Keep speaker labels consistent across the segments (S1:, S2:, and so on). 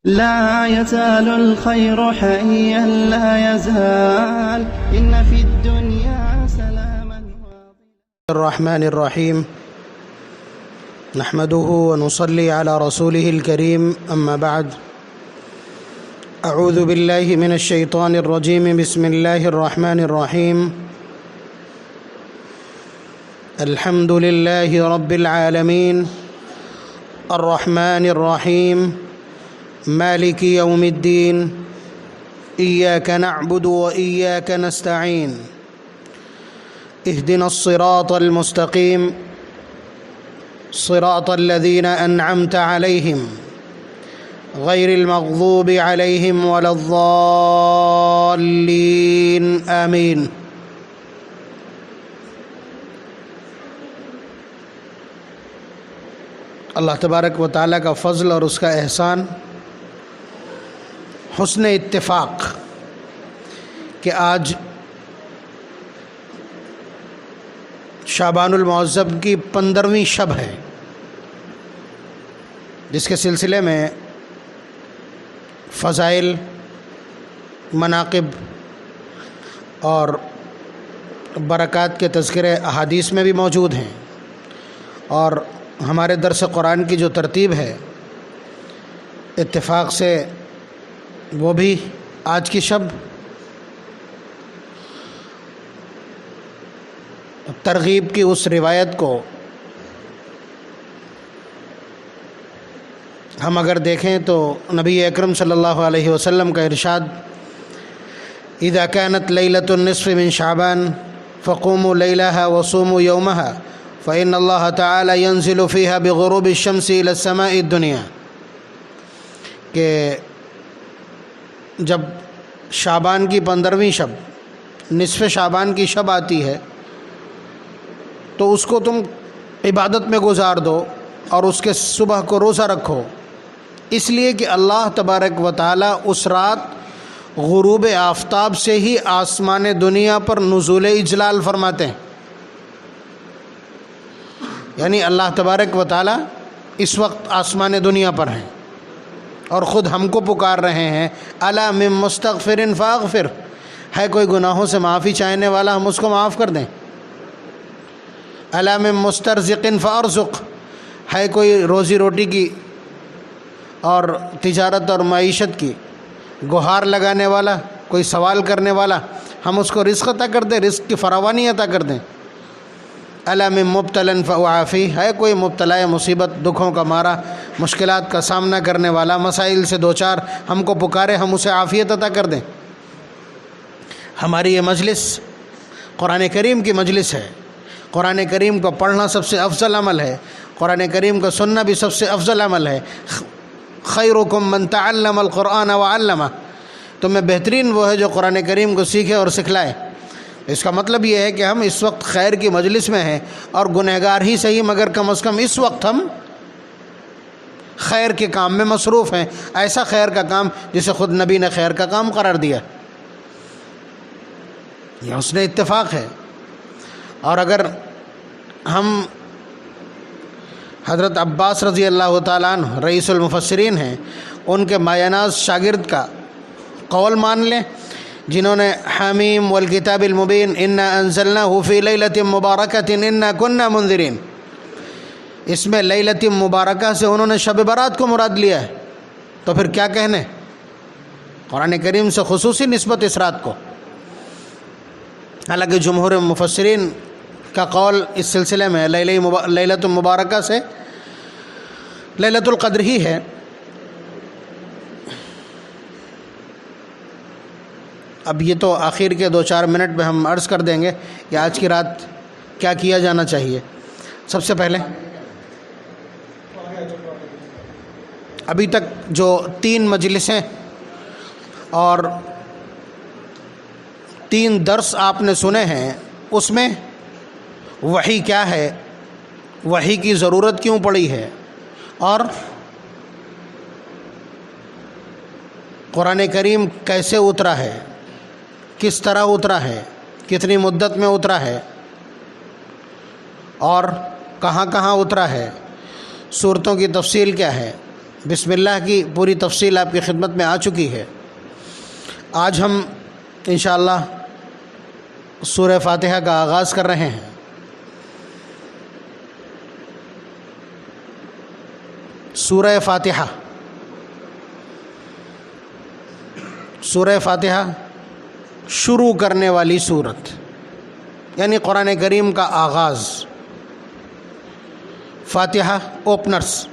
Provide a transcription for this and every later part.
S1: لا يزال الخير حيا لا يزال إن في الدنيا سلاما
S2: الرحمن الرحيم نحمده ونصلي على رسوله الكريم أما بعد أعوذ بالله من الشيطان الرجيم بسم الله الرحمن الرحيم الحمد لله رب العالمين الرحمن الرحيم مالك يوم الدين إياك نعبد وإياك نستعين اهدنا الصراط المستقيم صراط الذين أنعمت عليهم غير المغضوب عليهم ولا الضالين آمين۔ اللہ تبارک و تعالیٰ کا فضل اور اس کا احسان، حسن اتفاق کہ آج شعبان المعظم کی 15ویں شب ہے، جس کے سلسلے میں فضائل، مناقب اور برکات کے تذکرے احادیث میں بھی موجود ہیں، اور ہمارے درس قرآن کی جو ترتیب ہے اتفاق سے وہ بھی آج کی شب ترغیب کی اس روایت کو ہم اگر دیکھیں تو نبی اکرم صلی اللہ علیہ وسلم کا ارشاد اذا كانت ليلة النصف من شعبان فقوموا ليلها وصوموا يومها فإن الله تعالى ينزل فيها بغروب الشمس إلى السماء الدنيا، کہ جب شعبان کی 15ویں شب، نصف شعبان کی شب آتی ہے تو اس کو تم عبادت میں گزار دو اور اس کے صبح کو روزہ رکھو، اس لیے کہ اللہ تبارک و تعالی اس رات غروب آفتاب سے ہی آسمان دنیا پر نزول اجلال فرماتے ہیں، یعنی اللہ تبارک و تعالی اس وقت آسمان دنیا پر ہیں اور خود ہم کو پکار رہے ہیں الا من مستغفر فاغفر، ہے کوئی گناہوں سے معافی چاہنے والا ہم اس کو معاف کر دیں، الا من مسترزق فارزق، ہے کوئی روزی روٹی کی اور تجارت اور معیشت کی گہار لگانے والا، کوئی سوال کرنے والا، ہم اس کو رزق عطا کر دیں، رزق کی فراوانی عطا کر دیں، الا من مبتلا فاعافی، ہے کوئی مبتلا مصیبت دکھوں کا مارا، مشکلات کا سامنا کرنے والا، مسائل سے دوچار، ہم کو پکارے ہم اسے عافیت عطا کر دیں۔ ہماری یہ مجلس قرآن کریم کی مجلس ہے، قرآن کریم کو پڑھنا سب سے افضل عمل ہے، قرآن کریم کو سننا بھی سب سے افضل عمل ہے۔ خیرکم من تعلم القرآن وعلمہ، تو میں بہترین وہ ہے جو قرآن کریم کو سیکھے اور سکھلائے۔ اس کا مطلب یہ ہے کہ ہم اس وقت خیر کی مجلس میں ہیں اور گنہگار ہی صحیح مگر کم از کم اس وقت ہم خیر کے کام میں مصروف ہیں، ایسا خیر کا کام جسے خود نبی نے خیر کا کام قرار دیا، یہ حسن اتفاق ہے۔ اور اگر ہم حضرت عباس رضی اللہ تعالیٰ عنہ رئیس المفسرین ہیں، ان کے مایہ ناز شاگرد کا قول مان لیں جنہوں نے حمیم والکتاب المبین انا انزلناہ فی لیلۃ مبارکۃ انا کننا منذرین، اس میں لیلۃ مبارکہ سے انہوں نے شب برات کو مراد لیا ہے، تو پھر کیا کہنے، قرآن کریم سے خصوصی نسبت اس رات کو۔ حالانکہ جمہور مفسرین کا قول اس سلسلے میں لیلۃ مبارکہ سے لیلۃ القدر ہی ہے۔ اب یہ تو آخر کے 2-4 منٹ میں ہم عرض کر دیں گے کہ آج کی رات کیا کیا جانا چاہیے۔ سب سے پہلے ابھی تک جو 3 مجلسیں اور 3 درس آپ نے سنے ہیں، اس میں وحی کیا ہے، وحی کی ضرورت کیوں پڑی ہے، اور قرآن کریم کیسے اترا ہے، کس طرح اترا ہے، کتنی مدت میں اترا ہے، اور کہاں کہاں اترا ہے، صورتوں کی تفصیل کیا ہے، بسم اللہ کی پوری تفصیل آپ کی خدمت میں آ چکی ہے۔ آج ہم انشاءاللہ سورہ فاتحہ کا آغاز کر رہے ہیں۔ سورہ فاتحہ، سورہ فاتحہ شروع کرنے والی سورت، یعنی قرآن کریم کا آغاز۔ فاتحہ اوپنرز،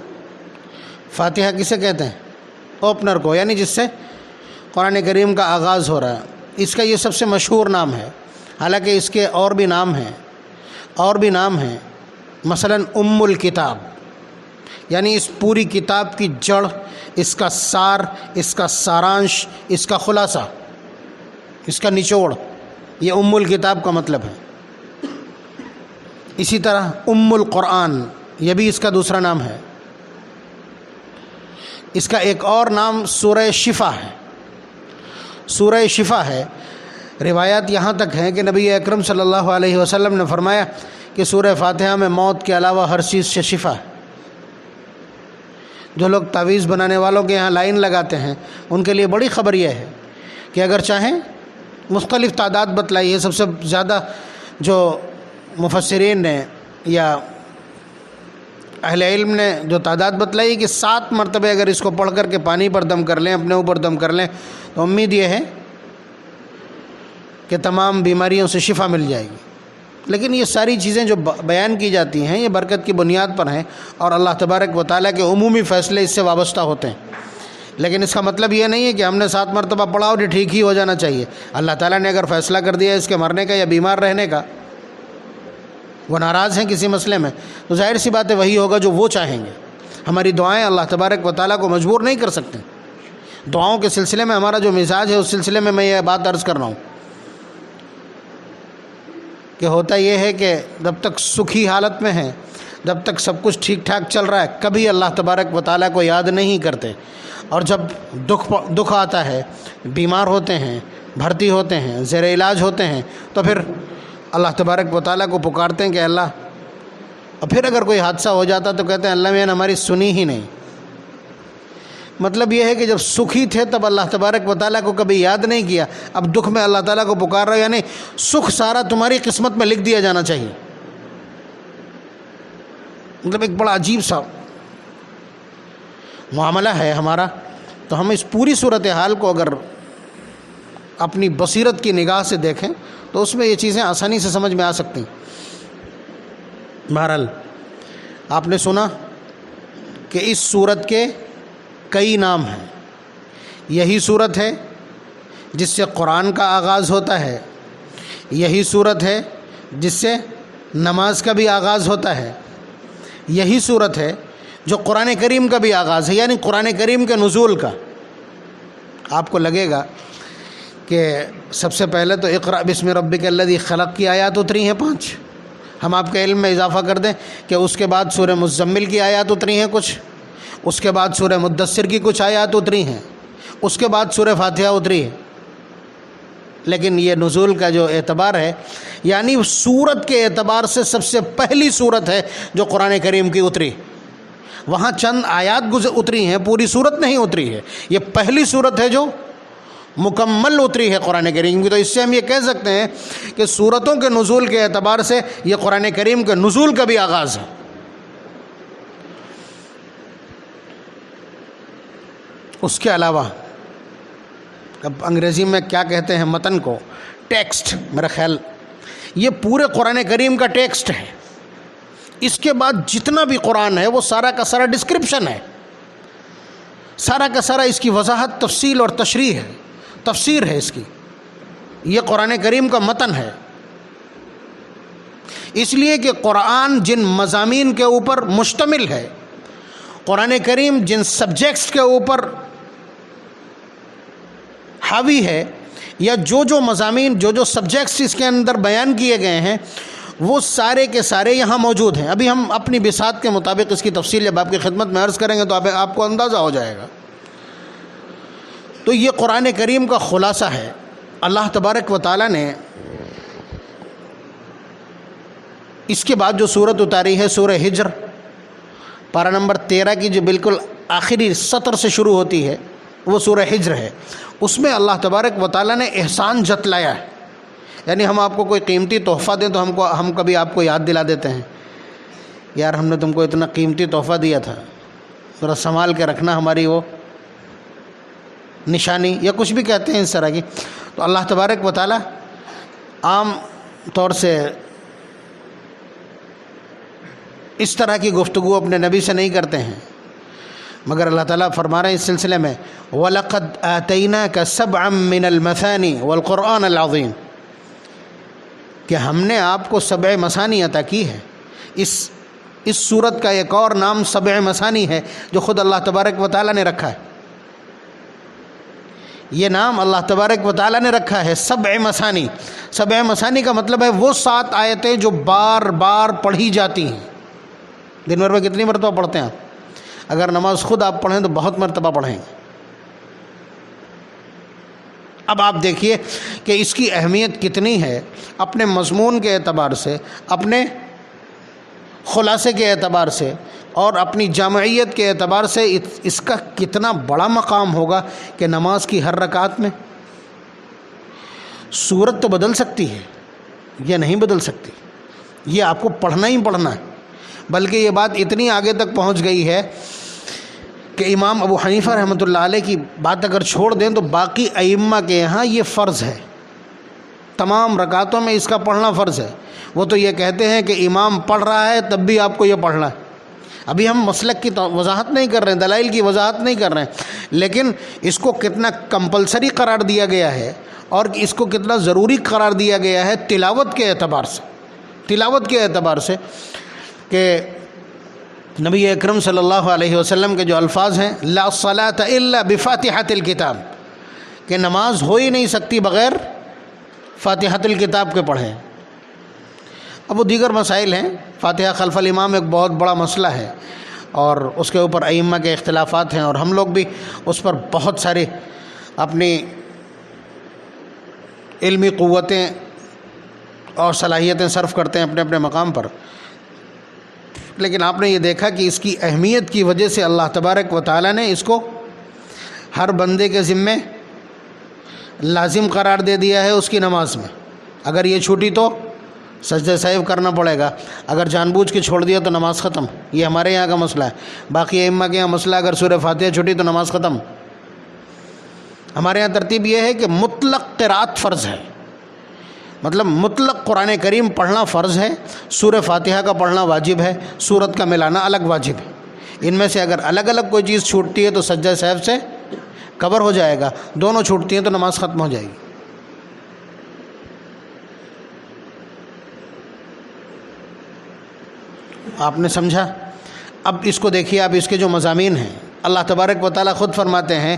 S2: فاتحہ کسے کہتے ہیں؟ اوپنر کو، یعنی جس سے قرآن کریم کا آغاز ہو رہا ہے۔ اس کا یہ سب سے مشہور نام ہے، حالانکہ اس کے اور بھی نام ہیں، مثلا ام الکتاب، یعنی اس پوری کتاب کی جڑ، اس کا سار، اس کا سارانش، اس کا خلاصہ، اس کا نچوڑ، یہ ام الکتاب کا مطلب ہے۔ اسی طرح ام القرآن، یہ بھی اس کا دوسرا نام ہے۔ اس کا ایک اور نام سورہ شفا ہے، سورہ شفا ہے۔ روایات یہاں تک ہیں کہ نبی اکرم صلی اللہ علیہ وسلم نے فرمایا کہ سورہ فاتحہ میں موت کے علاوہ ہر چیز سے شفا ہے۔ جو لوگ تعویذ بنانے والوں کے یہاں لائن لگاتے ہیں، ان کے لیے بڑی خبر یہ ہے کہ اگر چاہیں مختلف تعداد بتلائی ہے۔ سب سے زیادہ جو مفسرین نے یا اہل علم نے جو تعداد بتلائی کہ 7 مرتبہ اگر اس کو پڑھ کر کے پانی پر دم کر لیں، اپنے اوپر دم کر لیں، تو امید یہ ہے کہ تمام بیماریوں سے شفا مل جائے گی۔ لیکن یہ ساری چیزیں جو بیان کی جاتی ہیں، یہ برکت کی بنیاد پر ہیں، اور اللہ تبارک و تعالیٰ کے عمومی فیصلے اس سے وابستہ ہوتے ہیں۔ لیکن اس کا مطلب یہ نہیں ہے کہ ہم نے 7 مرتبہ پڑھا اور یہ ٹھیک ہی ہو جانا چاہیے۔ اللہ تعالیٰ نے اگر فیصلہ کر دیا اس کے مرنے کا یا بیمار رہنے کا، وہ ناراض ہیں کسی مسئلے میں، تو ظاہر سی بات ہے وہی ہوگا جو وہ چاہیں گے۔ ہماری دعائیں اللہ تبارک و تعالیٰ کو مجبور نہیں کر سکتے۔ دعاؤں کے سلسلے میں ہمارا جو مزاج ہے، اس سلسلے میں یہ بات عرض کر رہا ہوں کہ ہوتا یہ ہے کہ جب تک سکھی حالت میں ہیں، جب تک سب کچھ ٹھیک ٹھاک چل رہا ہے، کبھی اللہ تبارک و تعالیٰ کو یاد نہیں کرتے، اور جب دکھ آتا ہے، بیمار ہوتے ہیں، بھرتی ہوتے ہیں، زیر علاج ہوتے ہیں، تو پھر اللہ تبارک و تعالیٰ کو پکارتے ہیں کہ اللہ، اور پھر اگر کوئی حادثہ ہو جاتا تو کہتے ہیں اللہ میں نے ہماری سنی ہی نہیں۔ مطلب یہ ہے کہ جب سکھی تھے تب اللہ تبارک و تعالیٰ کو کبھی یاد نہیں کیا، اب دکھ میں اللہ تعالیٰ کو پکار رہے ہو، یعنی سکھ سارا تمہاری قسمت میں لکھ دیا جانا چاہیے۔ مطلب ایک بڑا عجیب سا معاملہ ہے ہمارا۔ تو ہم اس پوری صورتحال کو اگر اپنی بصیرت کی نگاہ سے دیکھیں تو اس میں یہ چیزیں آسانی سے سمجھ میں آ سکتی ہیں۔ بہرحال آپ نے سنا کہ اس صورت کے کئی نام ہیں۔ یہی صورت ہے جس سے قرآن کا آغاز ہوتا ہے، یہی صورت ہے جس سے نماز کا بھی آغاز ہوتا ہے، یہی صورت ہے جو قرآن کریم کا بھی آغاز ہے، یعنی قرآن کریم کے نزول کا۔ آپ کو لگے گا کہ سب سے پہلے تو اقرأ بسم ربک الذی خلق کی آیات اتری ہیں 5۔ ہم آپ کے علم میں اضافہ کر دیں کہ اس کے بعد سورہ مزمل کی آیات اتری ہیں کچھ، اس کے بعد سورہ مدثر کی کچھ آیات اتری ہیں، اس کے بعد سورہ فاتحہ اتری ہے۔ لیکن یہ نزول کا جو اعتبار ہے، یعنی سورت کے اعتبار سے سب سے پہلی سورت ہے جو قرآن کریم کی اتری۔ وہاں چند آیات اتری ہیں، پوری سورت نہیں اتری ہے۔ یہ پہلی سورت ہے جو مکمل اتری ہے قرآن کریم کی۔ تو اس سے ہم یہ کہہ سکتے ہیں کہ سورتوں کے نزول کے اعتبار سے یہ قرآن کریم کے نزول کا بھی آغاز ہے۔ اس کے علاوہ اب انگریزی میں کیا کہتے ہیں متن کو، ٹیکسٹ، میرا خیال یہ پورے قرآن کریم کا ٹیکسٹ ہے۔ اس کے بعد جتنا بھی قرآن ہے وہ سارا کا سارا ڈسکرپشن ہے، سارا کا سارا اس کی وضاحت، تفصیل اور تشریح ہے، تفسیر ہے اس کی۔ یہ قرآن کریم کا متن ہے، اس لیے کہ قرآن جن مضامین کے اوپر مشتمل ہے، قرآن کریم جن سبجیکٹس کے اوپر حاوی ہے، یا جو مضامین جو سبجیکٹس اس کے اندر بیان کیے گئے ہیں، وہ سارے کے سارے یہاں موجود ہیں۔ ابھی ہم اپنی بساط کے مطابق اس کی تفصیل جب آپ کی خدمت میں عرض کریں گے تو آپ کو اندازہ ہو جائے گا۔ تو یہ قرآن کریم کا خلاصہ ہے۔ اللہ تبارک و تعالیٰ نے اس کے بعد جو سورت اتاری ہے، سورہ ہجر، پارہ نمبر 13 کی جو بالکل آخری سطر سے شروع ہوتی ہے وہ سورہ حجر ہے. اس میں اللہ تبارک و تعالیٰ نے احسان جتلایا ہے. یعنی ہم آپ کو کوئی قیمتی تحفہ دیں تو ہم کبھی آپ کو یاد دلا دیتے ہیں یار ہم نے تم کو اتنا قیمتی تحفہ دیا تھا, ذرا سنبھال کے رکھنا ہماری وہ نشانی, یا کچھ بھی کہتے ہیں اس طرح کی. تو اللہ تبارک و تعالیٰ عام طور سے اس طرح کی گفتگو اپنے نبی سے نہیں کرتے ہیں, مگر اللہ تعالیٰ فرما رہے ہیں اس سلسلے میں وَلَقَدْ آتَيْنَاكَ سَبْعًا مِّنَ الْمَثَانِي وَالْقُرْآنَ الْعَظِيمِ, کہ ہم نے آپ کو 7 مثانی عطا کی ہے. اس سورت کا ایک اور نام 7 مثانی ہے جو خود اللہ تبارک و تعالیٰ نے رکھا ہے. یہ نام اللہ تبارک و تعالیٰ نے رکھا ہے 7 مثانی. 7 مثانی کا مطلب ہے وہ 7 آیتیں جو بار بار پڑھی جاتی ہیں. دن بھر میں کتنی مرتبہ پڑھتے ہیں آپ؟ اگر نماز خود آپ پڑھیں تو بہت مرتبہ پڑھیں گے. اب آپ دیکھیے کہ اس کی اہمیت کتنی ہے اپنے مضمون کے اعتبار سے, اپنے خلاصے کے اعتبار سے, اور اپنی جامعیت کے اعتبار سے. اس کا کتنا بڑا مقام ہوگا کہ نماز کی ہر رکعت میں سورت تو بدل سکتی ہے, یہ نہیں بدل سکتی, یہ آپ کو پڑھنا ہی پڑھنا ہے. بلکہ یہ بات اتنی آگے تک پہنچ گئی ہے کہ امام ابو حنیفہ رحمۃ اللہ علیہ کی بات اگر چھوڑ دیں تو باقی ائمہ کے یہاں یہ فرض ہے, تمام رکعتوں میں اس کا پڑھنا فرض ہے. وہ تو یہ کہتے ہیں کہ امام پڑھ رہا ہے تب بھی آپ کو یہ پڑھنا ہے. ابھی ہم مسلک کی وضاحت نہیں کر رہے ہیں, دلائل کی وضاحت نہیں کر رہے ہیں, لیکن اس کو کتنا کمپلسری قرار دیا گیا ہے اور اس کو کتنا ضروری قرار دیا گیا ہے تلاوت کے اعتبار سے. تلاوت کے اعتبار سے کہ نبی اکرم صلی اللہ علیہ وسلم کے جو الفاظ ہیں لا صلاۃ الا بفاتحۃ الکتاب, کہ نماز ہو ہی نہیں سکتی بغیر فاتحۃ الکتاب کے پڑھیں. اب وہ دیگر مسائل ہیں, فاتحہ خلف الامام ایک بہت بڑا مسئلہ ہے اور اس کے اوپر ائمہ کے اختلافات ہیں, اور ہم لوگ بھی اس پر بہت ساری اپنی علمی قوتیں اور صلاحیتیں صرف کرتے ہیں اپنے اپنے مقام پر. لیکن آپ نے یہ دیکھا کہ اس کی اہمیت کی وجہ سے اللہ تبارک و تعالیٰ نے اس کو ہر بندے کے ذمے لازم قرار دے دیا ہے اس کی نماز میں. اگر یہ چھوٹی تو سجدہ سہو کرنا پڑے گا, اگر جان بوجھ کے چھوڑ دیا تو نماز ختم. یہ ہمارے یہاں کا مسئلہ ہے. باقی ائمہ کے یہاں مسئلہ اگر سورہ فاتحہ چھوٹی تو نماز ختم. ہمارے یہاں ترتیب یہ ہے کہ مطلق قرات فرض ہے, مطلب مطلق قرآن کریم پڑھنا فرض ہے, سورہ فاتحہ کا پڑھنا واجب ہے, سورت کا ملانا الگ واجب ہے. ان میں سے اگر الگ الگ کوئی چیز چھوٹتی ہے تو سجدہ سہو سے کور ہو جائے گا, دونوں چھوٹتی ہیں تو نماز ختم ہو جائے گی. آپ نے سمجھا؟ اب اس کو دیکھیے, آپ اس کے جو مضامین ہیں اللہ تبارک و تعالیٰ خود فرماتے ہیں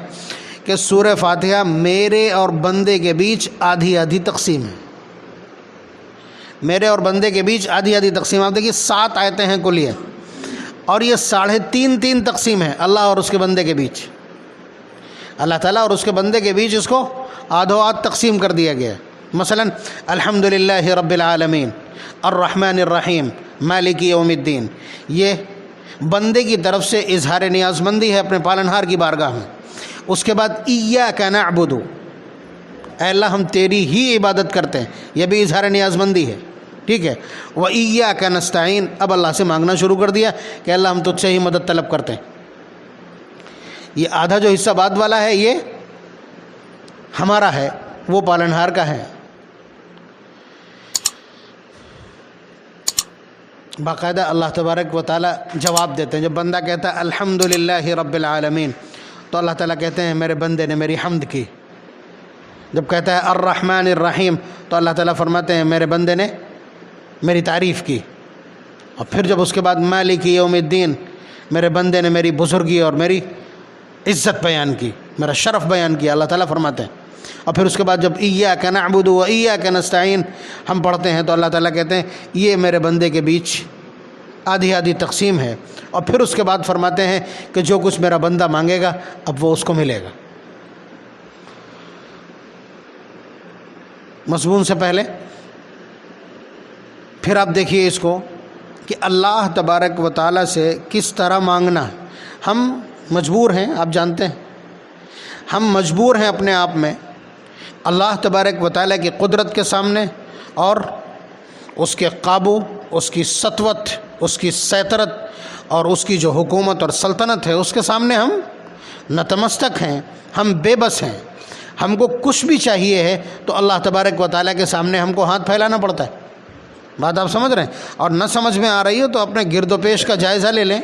S2: کہ سورہ فاتحہ میرے اور بندے کے بیچ آدھی آدھی تقسیم ہے. میرے اور بندے کے بیچ آدھی آدھی تقسیم. آپ دیکھیے 7 آیتیں ہیں کلیہ, اور یہ 3.5 تقسیم ہے اللہ اور اس کے بندے کے بیچ. اللہ تعالیٰ اور اس کے بندے کے بیچ اس کو آدھو آدھ تقسیم کر دیا گیا. مثلا الحمدللہ رب العالمین الرحمن الرحیم مالک یوم الدین, یہ بندے کی طرف سے اظہار نیاز مندی ہے اپنے پالنہار کی بارگاہ میں. اس کے بعد ایاک نعبد, اے اللہ ہم تیری ہی عبادت کرتے ہیں, یہ بھی اظہار نیاز مندی ہے. ٹھیک ہے, وایاک نستعین, اب اللہ سے مانگنا شروع کر دیا کہ اللہ ہم تجھ سے ہی مدد طلب کرتے ہیں. یہ آدھا جو حصہ بعد والا ہے یہ ہمارا ہے, وہ پالنہار کا ہے. باقاعدہ اللہ تبارک و تعالیٰ جواب دیتے ہیں. جب بندہ کہتا ہے الحمدللہ رب العالمین تو اللہ تعالیٰ کہتے ہیں میرے بندے نے میری حمد کی. جب کہتا ہے الرحمن الرحیم تو اللہ تعالیٰ فرماتے ہیں میرے بندے نے میری تعریف کی. اور پھر جب اس کے بعد مالک یوم الدین, میرے بندے نے میری بزرگی اور میری عزت بیان کی, میرا شرف بیان کیا, اللہ تعالیٰ فرماتے ہیں. اور پھر اس کے بعد جب ایاک نعبد و ایاک نستعین ہم پڑھتے ہیں تو اللہ تعالیٰ کہتے ہیں یہ میرے بندے کے بیچ آدھی آدھی تقسیم ہے. اور پھر اس کے بعد فرماتے ہیں کہ جو کچھ میرا بندہ مانگے گا اب وہ اس کو ملے گا. مضمون سے پہلے پھر آپ دیکھیے اس کو کہ اللہ تبارک و تعالیٰ سے کس طرح مانگنا. ہم مجبور ہیں، آپ جانتے ہیں ہم مجبور ہیں اپنے آپ میں اللہ تبارک و تعالیٰ کی قدرت کے سامنے اور اس کے قابو، اس کی سطوت، اس کی سیطرت اور اس کی جو حکومت اور سلطنت ہے اس کے سامنے ہم نتمستک ہیں، ہم بے بس ہیں۔ ہم کو کچھ بھی چاہیے ہے تو اللہ تبارک و تعالیٰ کے سامنے ہم کو ہاتھ پھیلانا پڑتا ہے۔ بات آپ سمجھ رہے ہیں؟ اور نہ سمجھ میں آ رہی ہو تو اپنے گرد و پیش کا جائزہ لے لیں،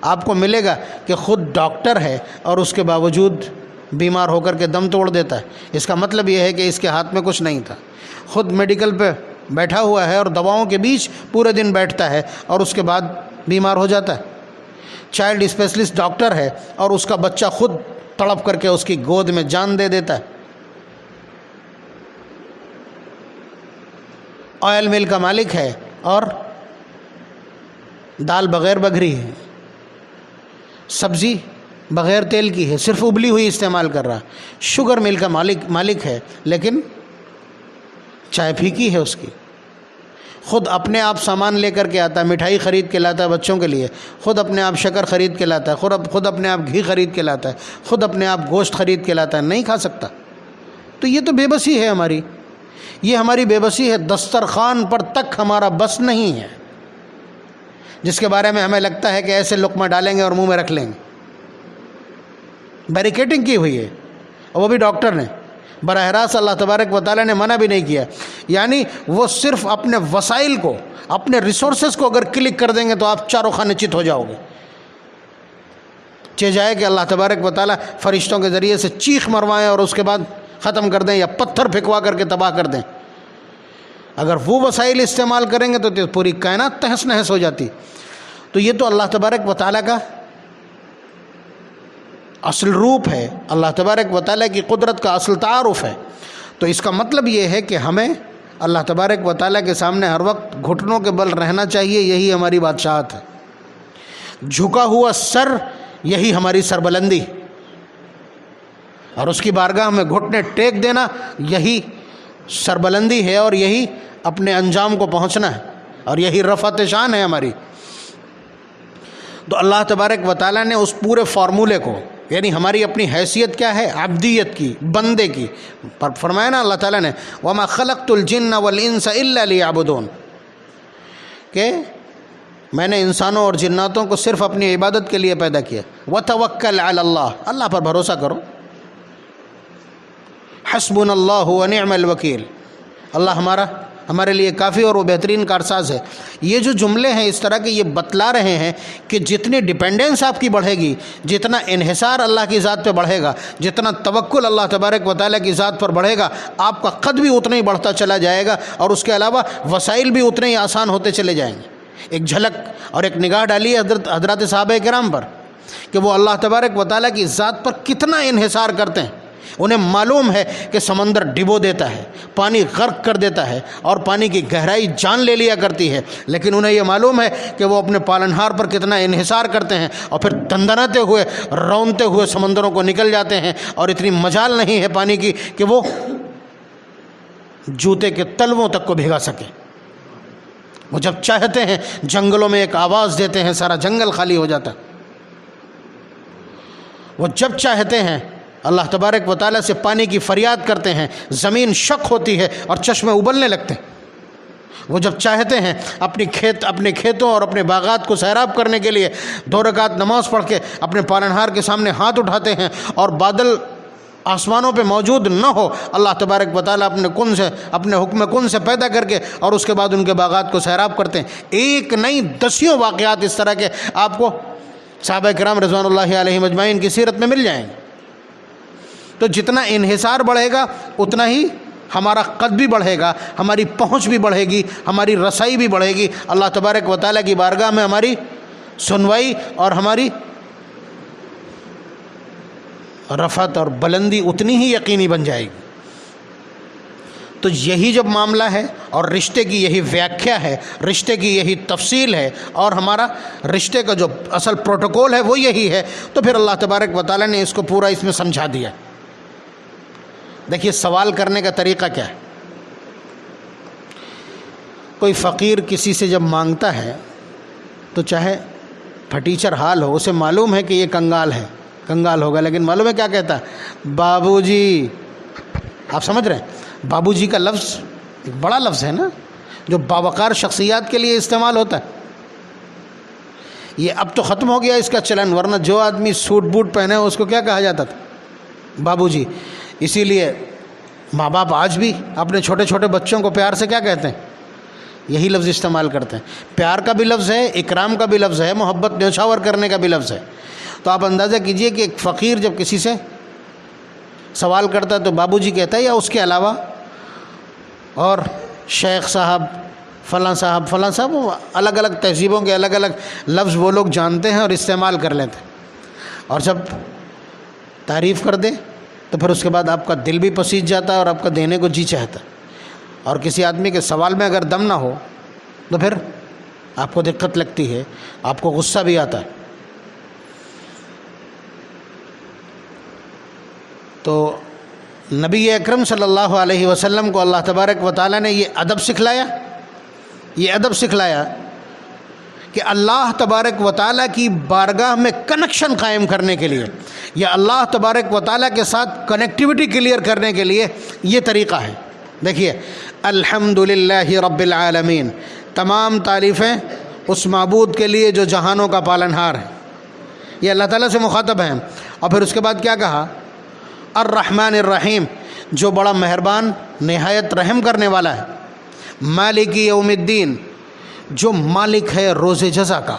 S2: آپ کو ملے گا کہ خود ڈاکٹر ہے اور اس کے باوجود بیمار ہو کر کے دم توڑ دیتا ہے۔ اس کا مطلب یہ ہے کہ اس کے ہاتھ میں کچھ نہیں تھا۔ خود میڈیکل پہ بیٹھا ہوا ہے اور دواؤں کے بیچ پورے دن بیٹھتا ہے اور اس کے بعد بیمار ہو جاتا ہے۔ چائلڈ اسپیشلسٹ ڈاکٹر ہے اور اس کا بچہ خود تڑپ کر کے اس کی گود میں جان دے دیتا ہے۔ آئل مل کا مالک ہے اور دال بغیر بگھری ہے، سبزی بغیر تیل کی ہے، صرف ابلی ہوئی استعمال کر رہا۔ شوگر مل کا مالک ہے لیکن چائے پھیکی ہے اس کی۔ خود اپنے آپ سامان لے کر کے آتا ہے، مٹھائی خرید کے لاتا ہے بچوں کے لیے، خود اپنے آپ شکر خرید کے لاتا ہے، خود اپنے آپ گھی خرید کے لاتا ہے، خود اپنے آپ گوشت خرید کے لاتا ہے، نہیں کھا سکتا۔ تو یہ تو بے بسی ہے ہماری، یہ ہماری بے بسی ہے۔ دسترخوان پر تک ہمارا بس نہیں ہے، جس کے بارے میں ہمیں لگتا ہے کہ ایسے لقمہ ڈالیں گے اور منہ میں رکھ لیں گے۔ بیریکیڈنگ کی ہوئی ہے، اور وہ بھی ڈاکٹر نے، براہ راست اللہ تبارک و تعالیٰ نے منع بھی نہیں کیا۔ یعنی وہ صرف اپنے وسائل کو، اپنے ریسورسز کو اگر کلک کر دیں گے تو آپ چاروں خانے چت ہو جاؤ گے۔ چاہے جائے کہ اللہ تبارک و تعالیٰ فرشتوں کے ذریعے سے چیخ مروائیں اور اس کے بعد ختم کر دیں، یا پتھر پھینکوا کر کے تباہ کر دیں۔ اگر وہ وسائل استعمال کریں گے تو پوری کائنات تہس نہس ہو جاتی۔ تو یہ تو اللہ تبارک و تعالیٰ کا اصل روپ ہے، اللہ تبارک و تعالیٰ کی قدرت کا اصل تعارف ہے۔ تو اس کا مطلب یہ ہے کہ ہمیں اللہ تبارک و تعالیٰ کے سامنے ہر وقت گھٹنوں کے بل رہنا چاہیے، یہی ہماری بادشاہت ہے۔ جھکا ہوا سر، یہی ہماری سربلندی، اور اس کی بارگاہ میں گھٹنے ٹیک دینا یہی سربلندی ہے، اور یہی اپنے انجام کو پہنچنا ہے، اور یہی رفعت شان ہے ہماری۔ تو اللہ تبارک و تعالیٰ نے اس پورے فارمولے کو، یعنی ہماری اپنی حیثیت کیا ہے، عبدیت کی، بندے کی، پر فرمایا نا اللہ تعالیٰ نے وَمَا خَلَقْتُ الْجِنَّ وَالْإِنسَ إِلَّا لِيَعْبُدُونَ، کہ میں نے انسانوں اور جناتوں کو صرف اپنی عبادت کے لیے پیدا کیا۔ وَتَوَكَّلْ عَلَى اللَّهِ، اللہ پر بھروسہ کرو۔ حسبنا اللہ ونعم الوکیل، اللہ ہمارے لیے کافی اور وہ بہترین کارساز ہے۔ یہ جو جملے ہیں اس طرح کے، یہ بتلا رہے ہیں کہ جتنی ڈیپینڈنس آپ کی بڑھے گی، جتنا انحصار اللہ کی ذات پہ بڑھے گا، جتنا توکل اللہ تبارک و تعالیٰ کی ذات پر بڑھے گا، آپ کا قد بھی اتنا ہی بڑھتا چلا جائے گا، اور اس کے علاوہ وسائل بھی اتنے ہی آسان ہوتے چلے جائیں گے۔ ایک جھلک اور ایک نگاہ ڈالیے حضرات صحابہ کرام پر کہ وہ اللہ تبارک و تعالیٰ کی ذات پر کتنا انحصار کرتے ہیں۔ انہیں معلوم ہے کہ سمندر ڈبو دیتا ہے، پانی غرق کر دیتا ہے، اور پانی کی گہرائی جان لے لیا کرتی ہے، لیکن انہیں یہ معلوم ہے کہ وہ اپنے پالنہار پر کتنا انحصار کرتے ہیں، اور پھر دندناتے ہوئے، رونتے ہوئے سمندروں کو نکل جاتے ہیں، اور اتنی مجال نہیں ہے پانی کی کہ وہ جوتے کے تلووں تک کو بھگا سکے۔ وہ جب چاہتے ہیں جنگلوں میں ایک آواز دیتے ہیں، سارا جنگل خالی ہو جاتا ہے۔ وہ جب چاہتے ہیں اللہ تبارک و تعالیٰ سے پانی کی فریاد کرتے ہیں، زمین شق ہوتی ہے اور چشمے ابلنے لگتے ہیں۔ وہ جب چاہتے ہیں اپنے کھیتوں اور اپنے باغات کو سیراب کرنے کے لیے 2 رکعت نماز پڑھ کے اپنے پالنہار کے سامنے ہاتھ اٹھاتے ہیں، اور بادل آسمانوں پہ موجود نہ ہو، اللہ تبارک و تعالیٰ اپنے حکم کن سے پیدا کر کے اور اس کے بعد ان کے باغات کو سیراب کرتے ہیں۔ ایک نہیں دسیوں واقعات اس طرح کے آپ کو صحابہ کرام رضوان اللہ علیہم اجمعین کی سیرت میں مل جائیں گے۔ تو جتنا انحصار بڑھے گا اتنا ہی ہمارا قد بھی بڑھے گا، ہماری پہنچ بھی بڑھے گی، ہماری رسائی بھی بڑھے گی، اللہ تبارک و تعالیٰ کی بارگاہ میں ہماری سنوائی اور ہماری رفعت اور بلندی اتنی ہی یقینی بن جائے گی۔ تو یہی جب معاملہ ہے، اور رشتے کی یہی ویاکھیا ہے، رشتے کی یہی تفصیل ہے، اور ہمارا رشتے کا جو اصل پروٹوکول ہے وہ یہی ہے، تو پھر اللہ تبارک و تعالیٰ نے اس کو پورا اس میں سمجھا دیا۔ دیکھیے سوال کرنے کا طریقہ کیا ہے۔ کوئی فقیر کسی سے جب مانگتا ہے تو چاہے پھٹیچر حال ہو، اسے معلوم ہے کہ یہ کنگال ہے، کنگال ہوگا، لیکن معلوم ہے کیا کہتا ہے؟ بابو جی۔ آپ سمجھ رہے ہیں؟ بابو جی کا لفظ ایک بڑا لفظ ہے نا، جو باوقار شخصیات کے لیے استعمال ہوتا ہے۔ یہ اب تو ختم ہو گیا اس کا چلن، ورنہ جو آدمی سوٹ بوٹ پہنے اس کو کیا کہا جاتا تھا؟ بابو جی۔ اسی لیے ماں باپ آج بھی اپنے چھوٹے چھوٹے بچوں کو پیار سے کیا کہتے ہیں؟ یہی لفظ استعمال کرتے ہیں۔ پیار کا بھی لفظ ہے، اکرام کا بھی لفظ ہے، محبت نیچھاور کرنے کا بھی لفظ ہے۔ تو آپ اندازہ کیجئے کہ ایک فقیر جب کسی سے سوال کرتا ہے تو بابو جی کہتا ہے، یا اس کے علاوہ اور شیخ صاحب، فلاں صاحب، فلاں صاحب، الگ الگ تہذیبوں کے الگ الگ لفظ وہ لوگ جانتے ہیں اور استعمال کر لیتے ہیں۔ اور جب تعریف کر دے تو پھر اس کے بعد آپ کا دل بھی پسیج جاتا ہے اور آپ کا دینے کو جی چاہتا ہے۔ اور کسی آدمی کے سوال میں اگر دم نہ ہو تو پھر آپ کو دقت لگتی ہے، آپ کو غصہ بھی آتا ہے۔ تو نبی اکرم صلی اللہ علیہ وسلم کو اللہ تبارک و تعالیٰ نے یہ ادب سکھلایا کہ اللہ تبارک و تعالیٰ کی بارگاہ میں کنیکشن قائم کرنے کے لیے، یا اللہ تبارک و تعالیٰ کے ساتھ کنیکٹیوٹی کلیئر کرنے کے لیے یہ طریقہ ہے۔ دیکھیے، الحمدللہ رب العالمین، تمام تعریفیں اس معبود کے لیے جو جہانوں کا پالنہار ہے۔ یہ اللہ تعالیٰ سے مخاطب ہیں۔ اور پھر اس کے بعد کیا کہا؟ الرحمن الرحیم، جو بڑا مہربان نہایت رحم کرنے والا ہے۔ مالک یوم الدین، جو مالک ہے روز جزا کا۔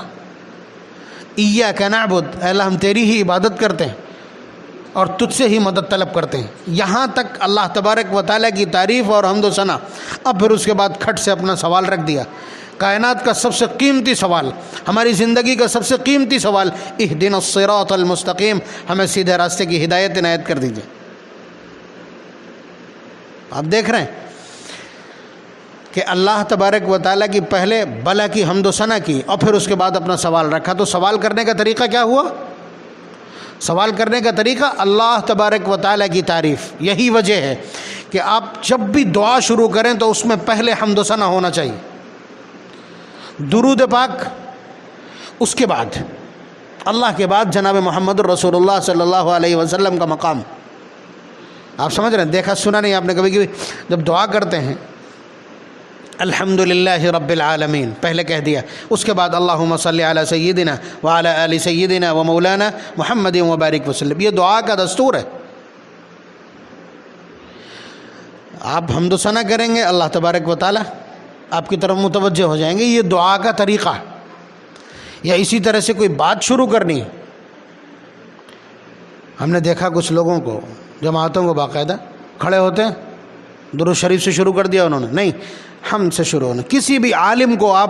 S2: ایاک نعبد، اے اللہ ہم تیری ہی عبادت کرتے ہیں اور تجھ سے ہی مدد طلب کرتے ہیں۔ یہاں تک اللہ تبارک و تعالیٰ کی تعریف اور حمد و ثنا۔ اب پھر اس کے بعد کھٹ سے اپنا سوال رکھ دیا، کائنات کا سب سے قیمتی سوال، ہماری زندگی کا سب سے قیمتی سوال، اہدنا الصراط المستقیم، ہمیں سیدھے راستے کی ہدایت عنایت کر دیجیے۔ آپ دیکھ رہے ہیں کہ اللہ تبارک و تعالیٰ کی پہلے بلا کی حمد و ثنا کی اور پھر اس کے بعد اپنا سوال رکھا۔ تو سوال کرنے کا طریقہ کیا ہوا؟ سوال کرنے کا طریقہ اللہ تبارک و تعالیٰ کی تعریف۔ یہی وجہ ہے کہ آپ جب بھی دعا شروع کریں تو اس میں پہلے حمد و ثنا ہونا چاہیے، درود پاک، اس کے بعد اللہ کے بعد جناب محمد الرسول اللہ صلی اللہ علیہ وسلم کا مقام۔ آپ سمجھ رہے ہیں؟ دیکھا سنا نہیں آپ نے کبھی جب دعا کرتے ہیں الحمدللہ رب العالمین پہلے کہہ دیا، اس کے بعد اللہم صلی علی سیدنا وعلی آل سیدنا و مولانا محمد وبارک وسلم۔ یہ دعا کا دستور ہے۔ آپ حمد و ثنا کریں گے، اللہ تبارک و تعالی آپ کی طرف متوجہ ہو جائیں گے۔ یہ دعا کا طریقہ ہے۔ یا اسی طرح سے کوئی بات شروع کرنی، ہم نے دیکھا کچھ لوگوں کو، جماعتوں کو باقاعدہ کھڑے ہوتے ہیں، درود شریف سے شروع کر دیا انہوں نے، نہیں، حمد سے شروع ہونا۔ کسی بھی عالم کو آپ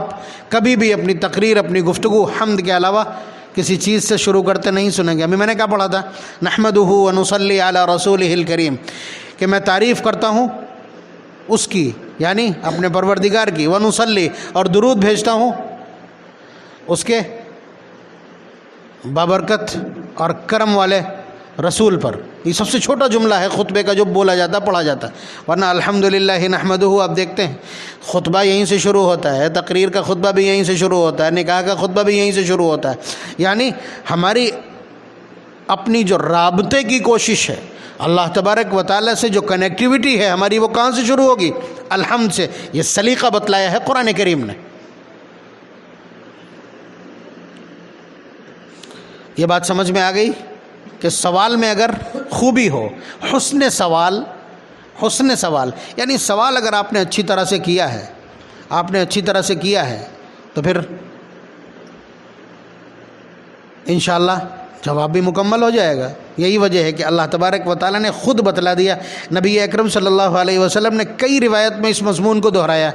S2: کبھی بھی اپنی تقریر، اپنی گفتگو حمد کے علاوہ کسی چیز سے شروع کرتے نہیں سنیں گے۔ ابھی میں نے کیا پڑھا تھا؟ نحمدہ ونصلی علی رسولہ الکریم، کہ میں تعریف کرتا ہوں اس کی، یعنی اپنے پروردگار کی، ونصلی، اور درود بھیجتا ہوں اس کے بابرکت اور کرم والے رسول پر۔ یہ سب سے چھوٹا جملہ ہے خطبے کا جو بولا جاتا، پڑھا جاتا، ورنہ الحمدللہ نحمدہ آپ دیکھتے ہیں خطبہ یہیں سے شروع ہوتا ہے، تقریر کا خطبہ بھی یہیں سے شروع ہوتا ہے، نکاح کا خطبہ بھی یہیں سے شروع ہوتا ہے۔ یعنی ہماری اپنی جو رابطے کی کوشش ہے اللہ تبارک و تعالیٰ سے، جو کنیکٹیوٹی ہے ہماری، وہ کہاں سے شروع ہوگی؟ الحمد سے۔ یہ سلیقہ بتلایا ہے قرآن کریم نے۔ یہ بات سمجھ میں آ گئی کہ سوال میں اگر خوبی ہو، حسن سوال یعنی سوال اگر آپ نے اچھی طرح سے کیا ہے تو پھر انشاءاللہ جواب بھی مکمل ہو جائے گا۔ یہی وجہ ہے کہ اللہ تبارک و تعالیٰ نے خود بتلا دیا، نبی اکرم صلی اللہ علیہ وسلم نے کئی روایت میں اس مضمون کو دہرایا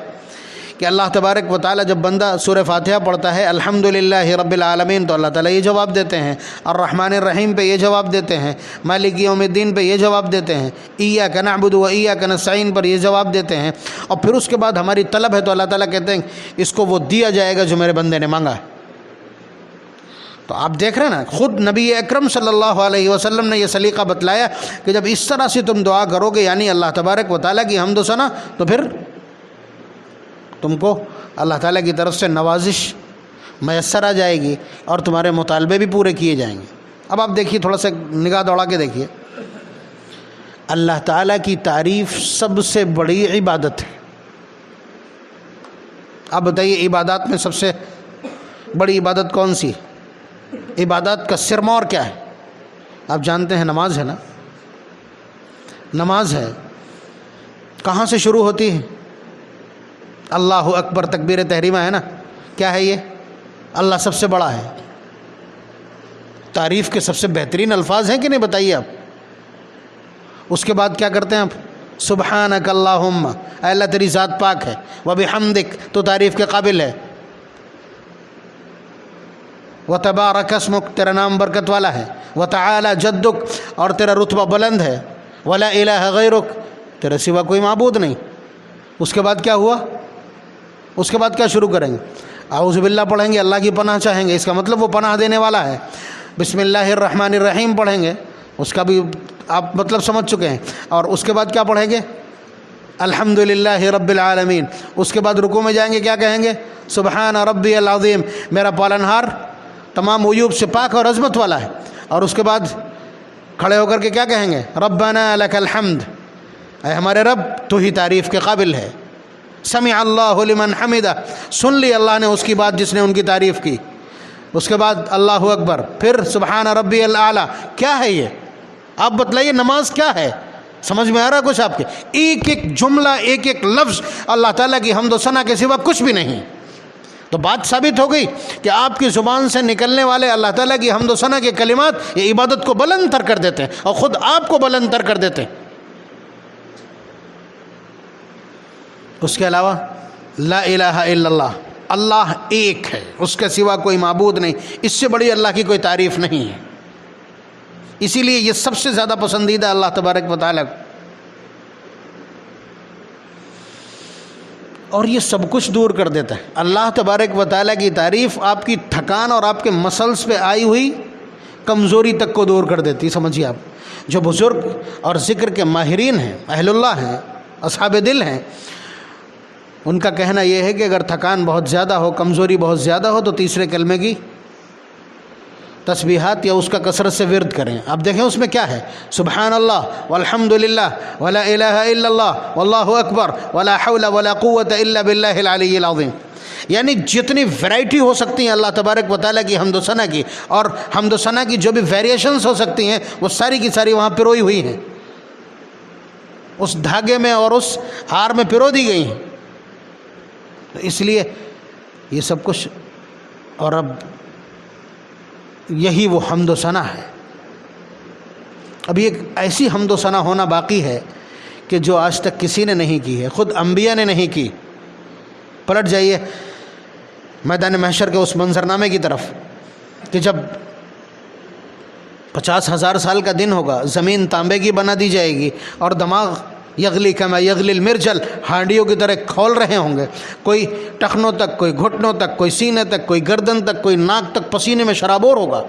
S2: کہ اللہ تبارک و تعالیٰ جب بندہ سورہ فاتحہ پڑھتا ہے الحمدللہ رب العالمین، تو اللہ تعالیٰ یہ جواب دیتے ہیں، الرحمن الرحیم پہ یہ جواب دیتے ہیں، مالک یوم الدین پہ یہ جواب دیتے ہیں، ایاک نعبد و ایاک نستعین پر یہ جواب دیتے ہیں۔ اور پھر اس کے بعد ہماری طلب ہے تو اللہ تعالیٰ کہتے ہیں اس کو وہ دیا جائے گا جو میرے بندے نے مانگا ہے۔ تو آپ دیکھ رہے ہیں نا، خود نبی اکرم صلی اللہ علیہ وسلم نے یہ سلیقہ بتلایا کہ جب اس طرح سے تم دعا کرو گے، یعنی اللہ تبارک و تعالیٰ کی حمد و ثنا، تو پھر تم کو اللہ تعالیٰ کی طرف سے نوازش میسر آ جائے گی اور تمہارے مطالبے بھی پورے کیے جائیں گے۔ اب آپ دیکھیے، تھوڑا سا نگاہ دوڑا کے دیکھیے، اللہ تعالیٰ کی تعریف سب سے بڑی عبادت ہے۔ آپ بتائیے عبادات میں سب سے بڑی عبادت کون سی؟ عبادات کا سرمور کیا ہے؟ آپ جانتے ہیں نماز ہے نا، نماز ہے، کہاں سے شروع ہوتی ہے؟ اللہ اکبر، تکبیر تحریمہ ہے نا، کیا ہے یہ؟ اللہ سب سے بڑا ہے، تعریف کے سب سے بہترین الفاظ ہیں کہ نہیں بتائیے آپ۔ اس کے بعد کیا کرتے ہیں آپ؟ سبحانک اللہم، اے اللہ تیری ذات پاک ہے، وبحمدک، تو تعریف کے قابل ہے، وتبارک اسمک، تیرا نام برکت والا ہے، وتعالی جدک، اور تیرا رتبہ بلند ہے، ولا الہ غیرک، تیرے سوا کوئی معبود نہیں۔ اس کے بعد کیا ہوا؟ اس کے بعد کیا شروع کریں گے؟ اعوذ باللہ پڑھیں گے، اللہ کی پناہ چاہیں گے، اس کا مطلب وہ پناہ دینے والا ہے۔ بسم اللہ الرحمن الرحیم پڑھیں گے، اس کا بھی آپ مطلب سمجھ چکے ہیں۔ اور اس کے بعد کیا پڑھیں گے؟ الحمدللہ رب العالمین۔ اس کے بعد رکوع میں جائیں گے، کیا کہیں گے؟ سبحان ربی العظیم، میرا پالنہار تمام عیوب سے پاک اور عظمت والا ہے۔ اور اس کے بعد کھڑے ہو کر کے کیا کہیں گے؟ ربنا لک الحمد، اے ہمارے رب تو ہی تعریف کے قابل ہے۔ سمع اللہ لمن حمدہ، سن لی اللہ نے اس کی بات جس نے ان کی تعریف کی۔ اس کے بعد اللہ اکبر، پھر سبحان ربی الاعلیٰ۔ کیا ہے یہ؟ آپ بتلائیے نماز کیا ہے؟ سمجھ میں آ رہا کچھ آپ کے؟ ایک ایک جملہ، ایک ایک لفظ اللہ تعالیٰ کی حمد و ثنا کے سوا کچھ بھی نہیں۔ تو بات ثابت ہو گئی کہ آپ کی زبان سے نکلنے والے اللہ تعالیٰ کی حمد و ثنا کے کلمات یہ عبادت کو بلند تر کر دیتے ہیں اور خود آپ کو بلند تر کر دیتے ہیں۔ اس کے علاوہ لا الہ الا اللہ، اللہ ایک ہے، اس کے سوا کوئی معبود نہیں، اس سے بڑی اللہ کی کوئی تعریف نہیں ہے۔ اسی لیے یہ سب سے زیادہ پسندیدہ اللہ تبارک و تعالیٰ کو، اور یہ سب کچھ دور کر دیتا ہے۔ اللہ تبارک و تعالیٰ کی تعریف آپ کی تھکان اور آپ کے مسلس پہ آئی ہوئی کمزوری تک کو دور کر دیتی۔ سمجھیے آپ، جو بزرگ اور ذکر کے ماہرین ہیں، اہل اللہ ہیں، اصحاب دل ہیں، ان کا کہنا یہ ہے کہ اگر تھکان بہت زیادہ ہو، کمزوری بہت زیادہ ہو، تو تیسرے کلمے کی تسبیحات یا اس کا کثرت سے ورد کریں۔ اب دیکھیں اس میں کیا ہے؟ سبحان اللہ والحمد للہ ولا الہ الا اللہ واللہ اکبر ولا حول ولا قوت الا باللہ العلی العظیم۔ یعنی جتنی ویرائٹی ہو سکتی ہیں اللہ تبارک و تعالیٰ کی حمد و ثنا کی، اور حمد و ثنا کی جو بھی ویریشنز ہو سکتی ہیں، وہ ساری کی ساری وہاں پروئی ہوئی ہیں، اس دھاگے میں اور اس ہار میں پرو دی گئی ہیں۔ اس لیے یہ سب کچھ، اور اب یہی وہ حمد و ثنا ہے۔ اب ایک ایسی حمد و ثنا ہونا باقی ہے کہ جو آج تک کسی نے نہیں کی ہے، خود انبیاء نے نہیں کی۔ پلٹ جائیے میدان محشر کے اس منظرنامے کی طرف کہ جب 50,000 سال کا دن ہوگا، زمین تانبے کی بنا دی جائے گی اور دماغ یغلی کما یغلی المرجل، ہانڈیوں کی طرح کھول رہے ہوں گے، کوئی ٹخنوں تک، کوئی گھٹنوں تک، کوئی سینے تک، کوئی گردن تک، کوئی ناک تک پسینے میں شرابور ہوگا۔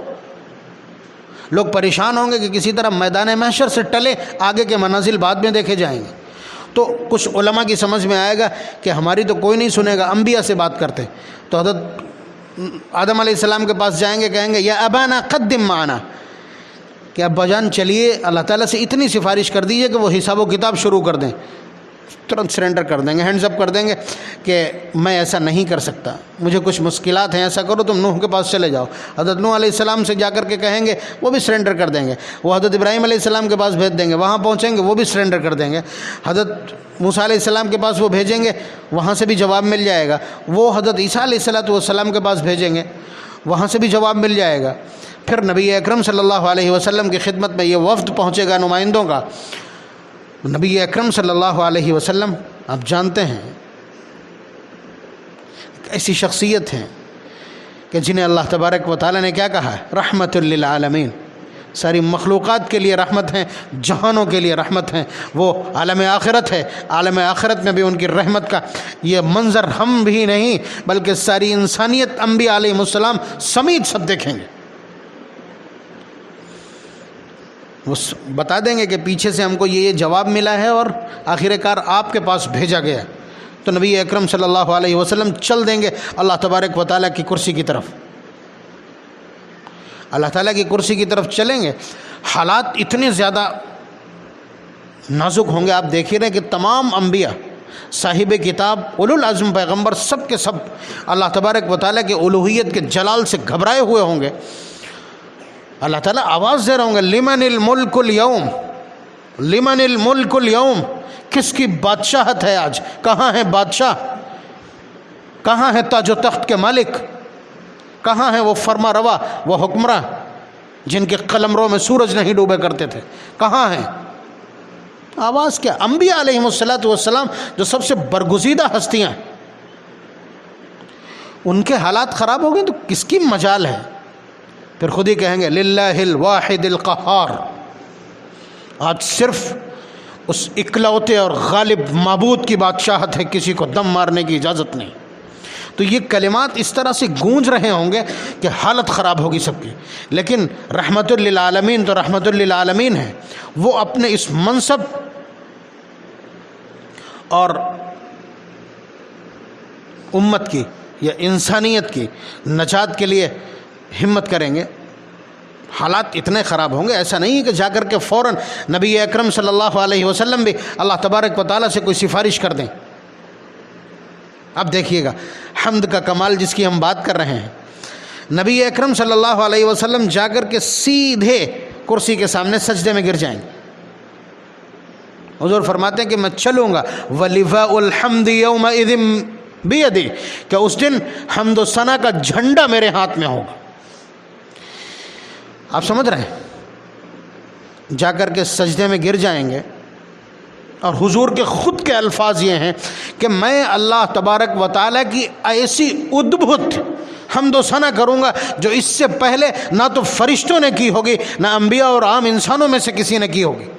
S2: لوگ پریشان ہوں گے کہ کسی طرح میدان محشر سے ٹلے، آگے کے منازل بعد میں دیکھے جائیں گے۔ تو کچھ علماء کی سمجھ میں آئے گا کہ ہماری تو کوئی نہیں سنے گا، انبیاء سے بات کرتے ہیں۔ تو حضرت آدم علیہ السلام کے پاس جائیں گے، کہیں گے یا ابانا قدم معنا، کہ ابا جان چلیے اللہ تعالیٰ سے اتنی سفارش کر دیجیے کہ وہ حساب و کتاب شروع کر دیں۔ ترنت سرنڈر کر دیں گے، ہینڈز اپ کر دیں گے کہ میں ایسا نہیں کر سکتا، مجھے کچھ مشکلات ہیں، ایسا کرو تم نوح کے پاس چلے جاؤ۔ حضرت نوح علیہ السلام سے جا کر کے کہیں گے، وہ بھی سرنڈر کر دیں گے۔ وہ حضرت ابراہیم علیہ السلام کے پاس بھیج دیں گے، وہاں پہنچیں گے، وہ بھی سرنڈر کر دیں گے۔ حضرت موسیٰ علیہ السلام کے پاس وہ بھیجیں گے، وہاں سے بھی جواب مل جائے گا۔ وہ حضرت عیسیٰ علیہ السلام کے پاس بھیجیں گے، وہاں سے بھی جواب مل جائے گا۔ پھر نبی اکرم صلی اللہ علیہ وسلم کی خدمت میں یہ وفد پہنچے گا نمائندوں کا۔ نبی اکرم صلی اللہ علیہ وسلم آپ جانتے ہیں ایسی شخصیت ہیں کہ جنہیں اللہ تبارک و تعالیٰ نے کیا کہا ہے؟ رحمت للعالمین، ساری مخلوقات کے لیے رحمت ہیں، جہانوں کے لیے رحمت ہیں۔ وہ عالم آخرت ہے، عالم آخرت میں بھی ان کی رحمت کا یہ منظر ہم بھی نہیں بلکہ ساری انسانیت انبیاء علیہ السلام سمیت سب دیکھیں گے۔ وہ بتا دیں گے کہ پیچھے سے ہم کو یہ جواب ملا ہے اور آخر کار آپ کے پاس بھیجا گیا۔ تو نبی اکرم صلی اللہ علیہ وسلم چل دیں گے اللہ تبارک و تعالیٰ کی کرسی کی طرف، اللہ تعالیٰ کی کرسی کی طرف چلیں گے۔ حالات اتنے زیادہ نازک ہوں گے، آپ دیکھ ہی رہے کہ تمام انبیاء، صاحب کتاب، اولو العزم پیغمبر، سب کے سب اللہ تبارک و تعالیٰ کے الوہیت کے جلال سے گھبرائے ہوئے ہوں گے۔ اللہ تعالیٰ آواز دے رہے ہوں گے لمن الملک اليوم، لمن الملک اليوم، کس کی بادشاہت ہے آج؟ کہاں ہے بادشاہ؟ کہاں ہے تاج و تخت کے مالک؟ کہاں ہے وہ فرما روا، وہ حکمراں جن کے قلمروں میں سورج نہیں ڈوبے کرتے تھے؟ کہاں ہیں؟ آواز کیا؟ انبیاء علیہم السلام جو سب سے برگزیدہ ہستیاں، ان کے حالات خراب ہو گئے تو کس کی مجال ہے؟ پھر خود ہی کہیں گے للہ الواحد القہار، آج صرف اس اکلوتے اور غالب معبود کی بادشاہت ہے، کسی کو دم مارنے کی اجازت نہیں۔ تو یہ کلمات اس طرح سے گونج رہے ہوں گے کہ حالت خراب ہوگی سب کی، لیکن رحمت للعالمین تو رحمت للعالمین ہے، وہ اپنے اس منصب اور امت کی یا انسانیت کی نجات کے لیے ہمت کریں گے۔ حالات اتنے خراب ہوں گے، ایسا نہیں ہے کہ جا کر کے فوراً نبی اکرم صلی اللہ علیہ وسلم بھی اللہ تبارک و تعالیٰ سے کوئی سفارش کر دیں۔ اب دیکھیے گا حمد کا کمال جس کی ہم بات کر رہے ہیں، نبی اکرم صلی اللہ علیہ وسلم جا کر کے سیدھے کرسی کے سامنے سجدے میں گر جائیں گے۔ حضور فرماتے ہیں کہ میں چلوں گا وَلِوَاءُ الْحَمْدِ يَوْمَئِذٍ بِيَدِي، کہ اس دن حمد و ثنا کا جھنڈا میرے ہاتھ میں ہوگا۔ آپ سمجھ رہے ہیں؟ جا کر کے سجدے میں گر جائیں گے، اور حضور کے خود کے الفاظ یہ ہیں کہ میں اللہ تبارک و تعالیٰ کی ایسی ادبھت حمد و ثنا کروں گا جو اس سے پہلے نہ تو فرشتوں نے کی ہوگی، نہ انبیاء اور عام انسانوں میں سے کسی نے کی ہوگی۔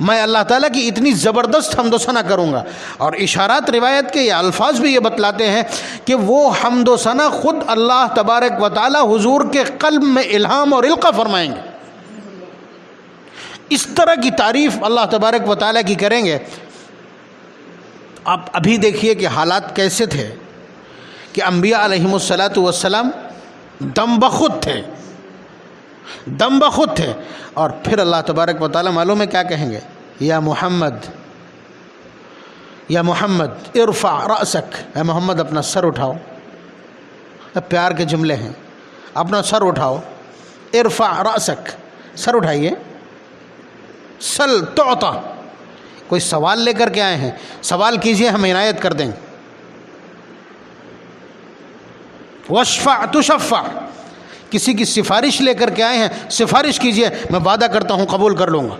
S2: میں اللہ تعالیٰ کی اتنی زبردست حمد و ثنا کروں گا، اور اشارات روایت کے یہ الفاظ بھی یہ بتلاتے ہیں کہ وہ حمد و ثنا خود اللہ تبارک و تعالیٰ حضور کے قلب میں الہام اور القا فرمائیں گے۔ اس طرح کی تعریف اللہ تبارک و تعالیٰ کی کریں گے۔ آپ ابھی دیکھیے کہ حالات کیسے تھے کہ انبیاء علیہم السلام دم بخود تھے، دم بخود تھے، اور پھر اللہ تبارک و تعالیٰ معلوم ہے کیا کہیں گے؟ یا محمد، یا محمد ارفع رأسک، اے محمد اپنا سر اٹھاؤ۔ پیار کے جملے ہیں، اپنا سر اٹھاؤ، ارفع رأسک، سر اٹھائیے، سل تعطا، کوئی سوال لے کر کے آئے ہیں، سوال کیجئے ہم عنایت کر دیں گے۔ واشفع تشفع، کسی کی سفارش لے کر کے آئے ہیں، سفارش کیجئے، میں وعدہ کرتا ہوں قبول کر لوں گا۔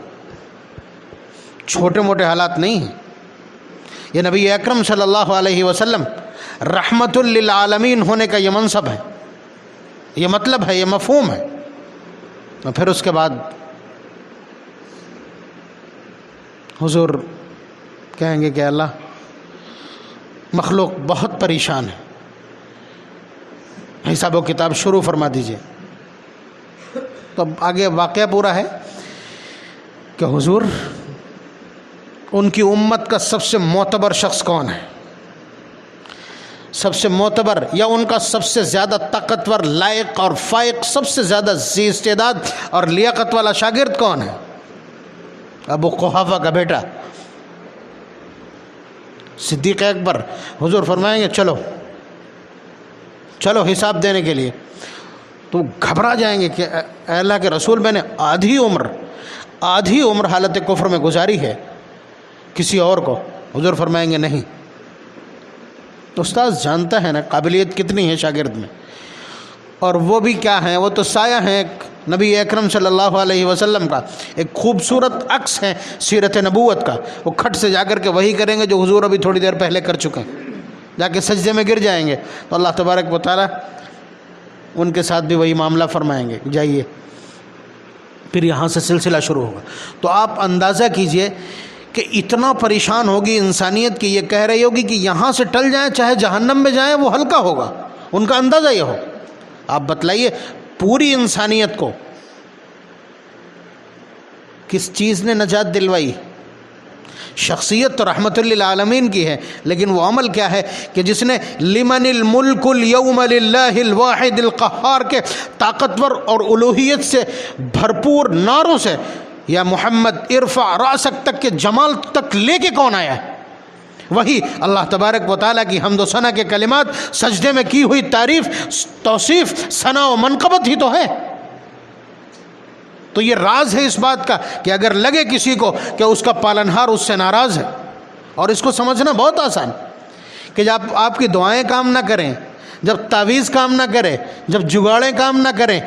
S2: چھوٹے موٹے حالات نہیں ہیں، یہ نبی اکرم صلی اللہ علیہ وسلم رحمت للعالمین ہونے کا یہ منصب ہے، یہ مطلب ہے، یہ مفہوم ہے۔ اور پھر اس کے بعد حضور کہیں گے کہ اللہ مخلوق بہت پریشان ہے، حساب و کتاب شروع فرما دیجئے۔ تو اب آگے واقعہ پورا ہے کہ حضور ان کی امت کا سب سے معتبر شخص کون ہے، سب سے معتبر یا ان کا سب سے زیادہ طاقتور، لائق اور فائق، سب سے زیادہ ذی استعداد اور لیاقت والا شاگرد کون ہے؟ ابو قحافہ کا بیٹا صدیق اکبر۔ حضور فرمائیں گے چلو چلو حساب دینے کے لیے۔ تو گھبرا جائیں گے کہ اے اللہ کے رسول، میں نے آدھی عمر حالت کفر میں گزاری ہے، کسی اور کو۔ حضور فرمائیں گے نہیں۔ تو استاد جانتا ہے نا قابلیت کتنی ہے شاگرد میں، اور وہ بھی کیا ہیں، وہ تو سایہ ہیں نبی اکرم صلی اللہ علیہ وسلم کا، ایک خوبصورت عکس ہے سیرت نبوت کا۔ وہ کھٹ سے جا کر کے وہی کریں گے جو حضور ابھی تھوڑی دیر پہلے کر چکے ہیں، جا کے سجدے میں گر جائیں گے، تو اللہ تبارک و تعالیٰ ان کے ساتھ بھی وہی معاملہ فرمائیں گے، جائیے۔ پھر یہاں سے سلسلہ شروع ہوگا۔ تو آپ اندازہ کیجئے کہ اتنا پریشان ہوگی انسانیت کہ یہ کہہ رہی ہوگی کہ یہاں سے ٹل جائیں چاہے جہنم میں جائیں وہ ہلکا ہوگا، ان کا اندازہ یہ ہو۔ آپ بتلائیے پوری انسانیت کو کس چیز نے نجات دلوائی؟ شخصیت تو رحمت للعالمین کی ہے، لیکن وہ عمل کیا ہے کہ جس نے لمن الملک اليوم للہ الواحد القہار کے طاقتور اور الوہیت سے بھرپور نعروں سے یا محمد ارفع رأسک تک کے جمال تک لے کے کون آیا ہے؟ وہی اللہ تبارک و تعالیٰ کی حمد و ثنا کے کلمات، سجدے میں کی ہوئی تعریف، توصیف، ثنا و منقبت ہی تو ہے۔ تو یہ راز ہے اس بات کا کہ اگر لگے کسی کو کہ اس کا پالنہار اس سے ناراض ہے، اور اس کو سمجھنا بہت آسان کہ جب آپ کی دعائیں کام نہ کریں، جب تعویذ کام نہ کرے، جب جگاڑیں کام نہ کریں،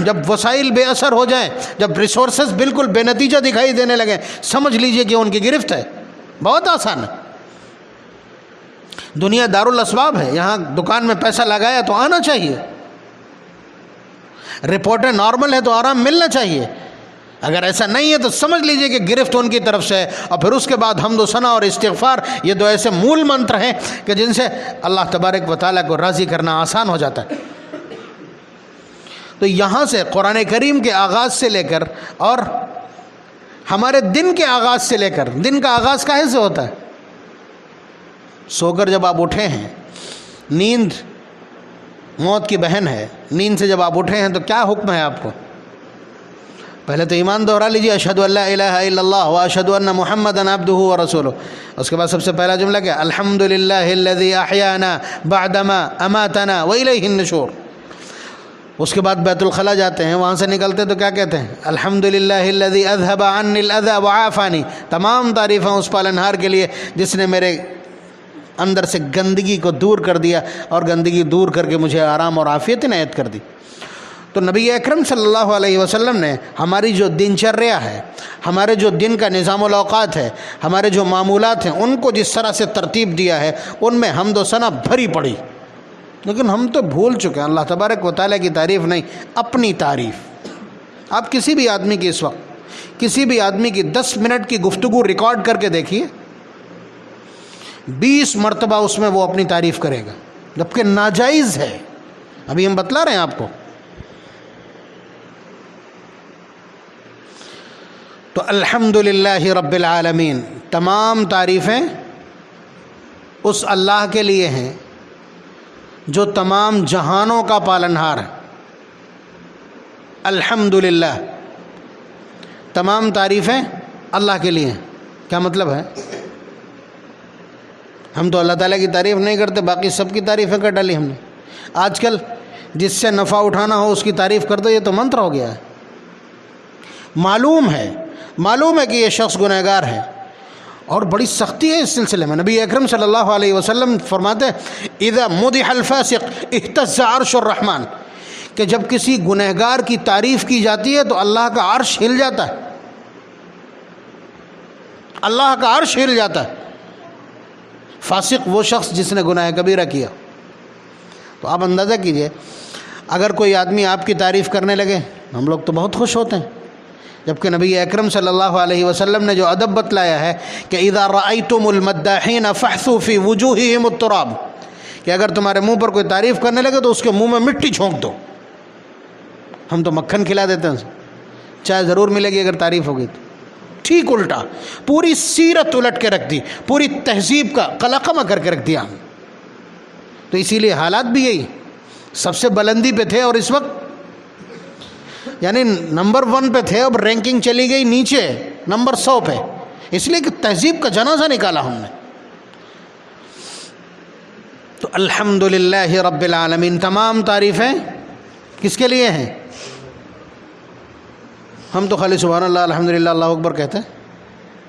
S2: جب وسائل بے اثر ہو جائیں، جب ریسورسز بالکل بے نتیجہ دکھائی دینے لگیں، سمجھ لیجئے کہ ان کی گرفت ہے۔ بہت آسان ہے۔ دنیا دارالاسباب ہے، یہاں دکان میں پیسہ لگایا تو آنا چاہیے، رپورٹیں نارمل ہے تو آرام ملنا چاہیے۔ اگر ایسا نہیں ہے تو سمجھ لیجئے کہ گرفت ان کی طرف سے ہے۔ اور پھر اس کے بعد حمد و ثنا اور استغفار، یہ دو ایسے مول منتر ہیں کہ جن سے اللہ تبارک و تعالیٰ کو راضی کرنا آسان ہو جاتا ہے۔ تو یہاں سے قرآن کریم کے آغاز سے لے کر اور ہمارے دن کے آغاز سے لے کر، دن کا آغاز کہاں سے ہوتا ہے؟ سو کر جب آپ اٹھے ہیں، نیند موت کی بہن ہے، نیند سے جب آپ اٹھے ہیں تو کیا حکم ہے آپ کو؟ پہلے تو ایمان دہرا لیجیے، اشہد ان لا الہ الا اللہ و اشہد ان محمدًا عبدہ و رسولہ۔ اس کے بعد سب سے پہلا جملہ کیا؟ الحمد للہ الذی احیانا بعدما اماتنا والیہ النشور۔ اس کے بعد بیت الخلا جاتے ہیں، وہاں سے نکلتے تو کیا کہتے ہیں؟ الحمد للہ الذی اذہب عنی الاذی وعافانی۔ تمام تعریفیں اس پالنہار کے لیے جس نے میرے اندر سے گندگی کو دور کر دیا اور گندگی دور کر کے مجھے آرام اور عافیت عنایت کر دی۔ تو نبی اکرم صلی اللہ علیہ وسلم نے ہماری جو دن چریا ہے، ہمارے جو دن کا نظام الاوقات ہے، ہمارے جو معمولات ہیں، ان کو جس طرح سے ترتیب دیا ہے، ان میں حمد و ثنا بھری پڑی۔ لیکن ہم تو بھول چکے ہیں، اللہ تبارک و تعالیٰ کی تعریف نہیں، اپنی تعریف۔ آپ کسی بھی آدمی کی اس وقت، کسی بھی آدمی کی 10 منٹ کی گفتگو ریکارڈ کر کے دیکھیے، 20 مرتبہ اس میں وہ اپنی تعریف کرے گا، جبکہ ناجائز ہے۔ ابھی ہم بتلا رہے ہیں آپ کو۔ تو الحمدللہ رب العالمین، تمام تعریفیں اس اللہ کے لیے ہیں جو تمام جہانوں کا پالنہار ہے۔ الحمدللہ، تمام تعریفیں اللہ کے لیے ہیں۔ کیا مطلب ہے؟ ہم تو اللہ تعالیٰ کی تعریف نہیں کرتے، باقی سب کی تعریفیں کر ڈالی ہم نے۔ آج کل جس سے نفع اٹھانا ہو اس کی تعریف کر دو، یہ تو منتر ہو گیا ہے۔ معلوم ہے کہ یہ شخص گنہگار ہے، اور بڑی سختی ہے اس سلسلے میں۔ نبی اکرم صلی اللہ علیہ وسلم فرماتے ہیں اذا مدح الفاسق اہتز عرش الرحمن، کہ جب کسی گنہگار کی تعریف کی جاتی ہے تو اللہ کا عرش ہل جاتا ہے، اللہ کا عرش ہل جاتا ہے۔ فاسق وہ شخص جس نے گناہ کبیرہ کیا۔ تو آپ اندازہ کیجئے، اگر کوئی آدمی آپ کی تعریف کرنے لگے، ہم لوگ تو بہت خوش ہوتے ہیں، جبکہ نبی اکرم صلی اللہ علیہ وسلم نے جو ادب بتلایا ہے کہ اذا رأیتم المداحین فاحثوا فی وجوہہم التراب، کہ اگر تمہارے منہ پر کوئی تعریف کرنے لگے تو اس کے منہ میں مٹی جھونک دو۔ ہم تو مکھن کھلا دیتے ہیں، چائے ضرور ملے گی اگر تعریف ہوگی تو۔ ٹھیک الٹا، پوری سیرت الٹ کے رکھ دی، پوری تہذیب کا قلقمہ کر کے رکھ دیا ہم۔ تو اسی لیے حالات بھی یہی، سب سے بلندی پہ تھے اور اس وقت یعنی نمبر 1 پہ تھے، اب رینکنگ چلی گئی نیچے نمبر 100 پہ، اس لیے کہ تہذیب کا جنازہ نکالا ہم نے۔ تو الحمدللہ رب العالمین، تمام تعریفیں کس کے لیے ہیں؟ ہم تو خالی سبحان اللہ الحمدللہ اللہ اکبر کہتے ہیں،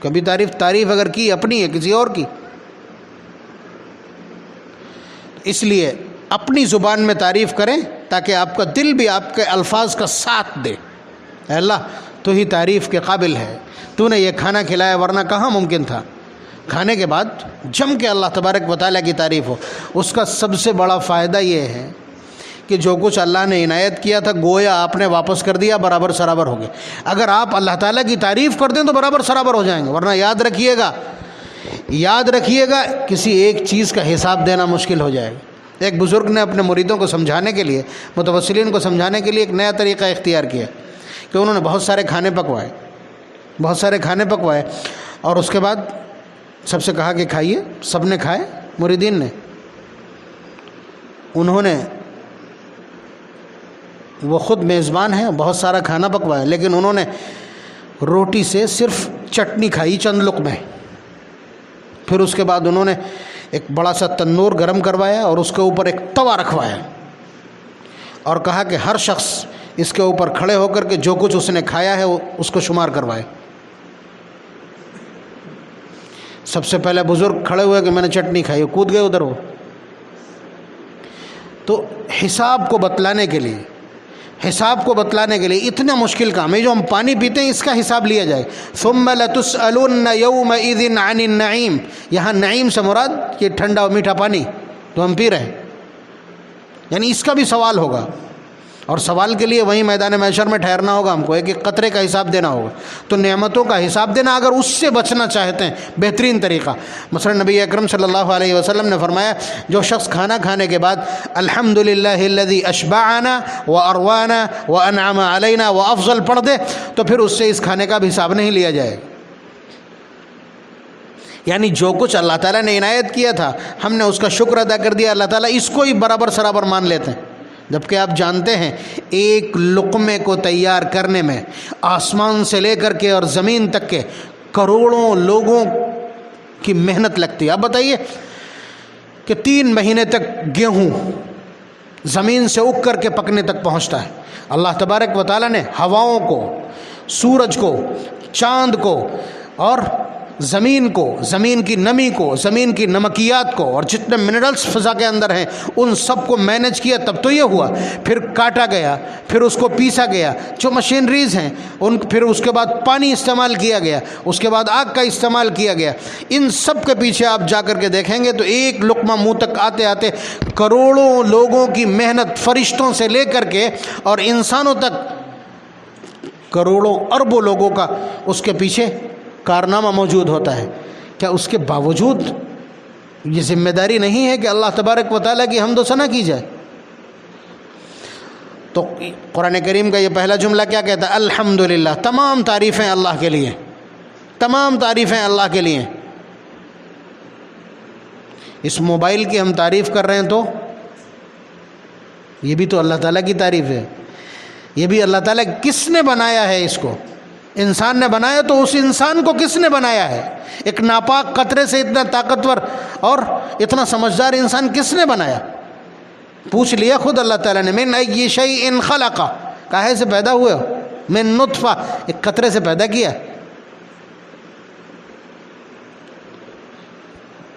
S2: کبھی تعریف اگر کی اپنی ہے کسی اور کی۔ اس لیے اپنی زبان میں تعریف کریں تاکہ آپ کا دل بھی آپ کے الفاظ کا ساتھ دے۔ اے اللہ تو ہی تعریف کے قابل ہے، تو نے یہ کھانا کھلایا ورنہ کہاں ممکن تھا۔ کھانے کے بعد جم کے اللہ تبارک و تعالیٰ کی تعریف ہو۔ اس کا سب سے بڑا فائدہ یہ ہے کہ جو کچھ اللہ نے عنایت کیا تھا گویا آپ نے واپس کر دیا، برابر سرابر ہو گئے۔ اگر آپ اللہ تعالیٰ کی تعریف کر دیں تو برابر سرابر ہو جائیں گے، ورنہ یاد رکھیے گا کسی ایک چیز کا حساب دینا مشکل ہو جائے گا۔ ایک بزرگ نے اپنے مریدوں کو سمجھانے کے لیے، متوسلین کو سمجھانے کے لیے ایک نیا طریقہ اختیار کیا کہ انہوں نے بہت سارے کھانے پکوائے اور اس کے بعد سب سے کہا کہ کھائیے، سب نے کھائے مریدین نے. انہوں نے، وہ خود میزبان ہیں، بہت سارا کھانا پکوایا، لیکن انہوں نے روٹی سے صرف چٹنی کھائی چند لقمے. پھر اس کے بعد انہوں نے ایک بڑا سا تندور گرم کروایا اور اس کے اوپر ایک توا رکھوایا اور کہا کہ ہر شخص اس کے اوپر کھڑے ہو کر کے جو کچھ اس نے کھایا ہے اس کو شمار کروائے. سب سے پہلے بزرگ کھڑے ہوئے کہ میں نے چٹنی کھائی، کود گئے ادھر. وہ تو حساب کو بتلانے کے لیے، اتنا مشکل کام ہے. جو ہم پانی پیتے ہیں اس کا حساب لیا جائے. ثم لتسألن یومئذ عن النعیم، یہاں نعیم سے مراد یہ ٹھنڈا اور میٹھا پانی جو ہم پی رہے ہیں، یعنی اس کا بھی سوال ہوگا. اور سوال کے لیے وہیں میدان محشر میں ٹھہرنا ہوگا، ہم کو ایک ایک قطرے کا حساب دینا ہوگا. تو نعمتوں کا حساب دینا، اگر اس سے بچنا چاہتے ہیں، بہترین طریقہ، مثلا نبی اکرم صلی اللہ علیہ وسلم نے فرمایا جو شخص کھانا کھانے کے بعد الحمدللہ الذی اشبعنا واروانا وانعم علینا وافضل پڑھ دے تو پھر اس سے اس کھانے کا بھی حساب نہیں لیا جائے. یعنی جو کچھ اللہ تعالیٰ نے عنایت کیا تھا ہم نے اس کا شکر ادا کر دیا، اللہ تعالیٰ اس کو ہی برابر سرابر مان لیتے ہیں. جبکہ آپ جانتے ہیں ایک لقمے کو تیار کرنے میں آسمان سے لے کر کے اور زمین تک کے کروڑوں لوگوں کی محنت لگتی ہے. آپ بتائیے کہ 3 مہینے تک گیہوں زمین سے اگ کر کے پکنے تک پہنچتا ہے. اللہ تبارک و تعالیٰ نے ہواؤں کو، سورج کو، چاند کو اور زمین کو، زمین کی نمی کو، زمین کی نمکیات کو اور جتنے منرلز فضا کے اندر ہیں ان سب کو مینج کیا، تب تو یہ ہوا. پھر کاٹا گیا، پھر اس کو پیسا گیا، جو مشینریز ہیں پھر اس کے بعد پانی استعمال کیا گیا، اس کے بعد آگ کا استعمال کیا گیا. ان سب کے پیچھے آپ جا کر کے دیکھیں گے تو ایک لقمہ منہ تک آتے آتے کروڑوں لوگوں کی محنت، فرشتوں سے لے کر کے اور انسانوں تک کروڑوں اربوں لوگوں کا اس کے پیچھے کارنامہ موجود ہوتا ہے. کیا اس کے باوجود یہ ذمہ داری نہیں ہے کہ اللہ تبارک و تعالیٰ کی حمد و ثنا کی جائے؟ تو قرآن کریم کا یہ پہلا جملہ کیا کہتا ہے؟ الحمدللہ، تمام تعریفیں اللہ کے لیے، تمام تعریفیں اللہ کے لیے. اس موبائل کی ہم تعریف کر رہے ہیں تو یہ بھی تو اللہ تعالیٰ کی تعریف ہے. یہ بھی اللہ تعالیٰ کس نے بنایا ہے؟ اس کو انسان نے بنایا، تو اس انسان کو کس نے بنایا ہے؟ ایک ناپاک قطرے سے اتنا طاقتور اور اتنا سمجھدار انسان کس نے بنایا؟ پوچھ لیا خود اللہ تعالیٰ نے. من ای شیء خلق، کاہے سے پیدا ہوئے ہو؟ من نطفہ، ایک قطرے سے پیدا کیا.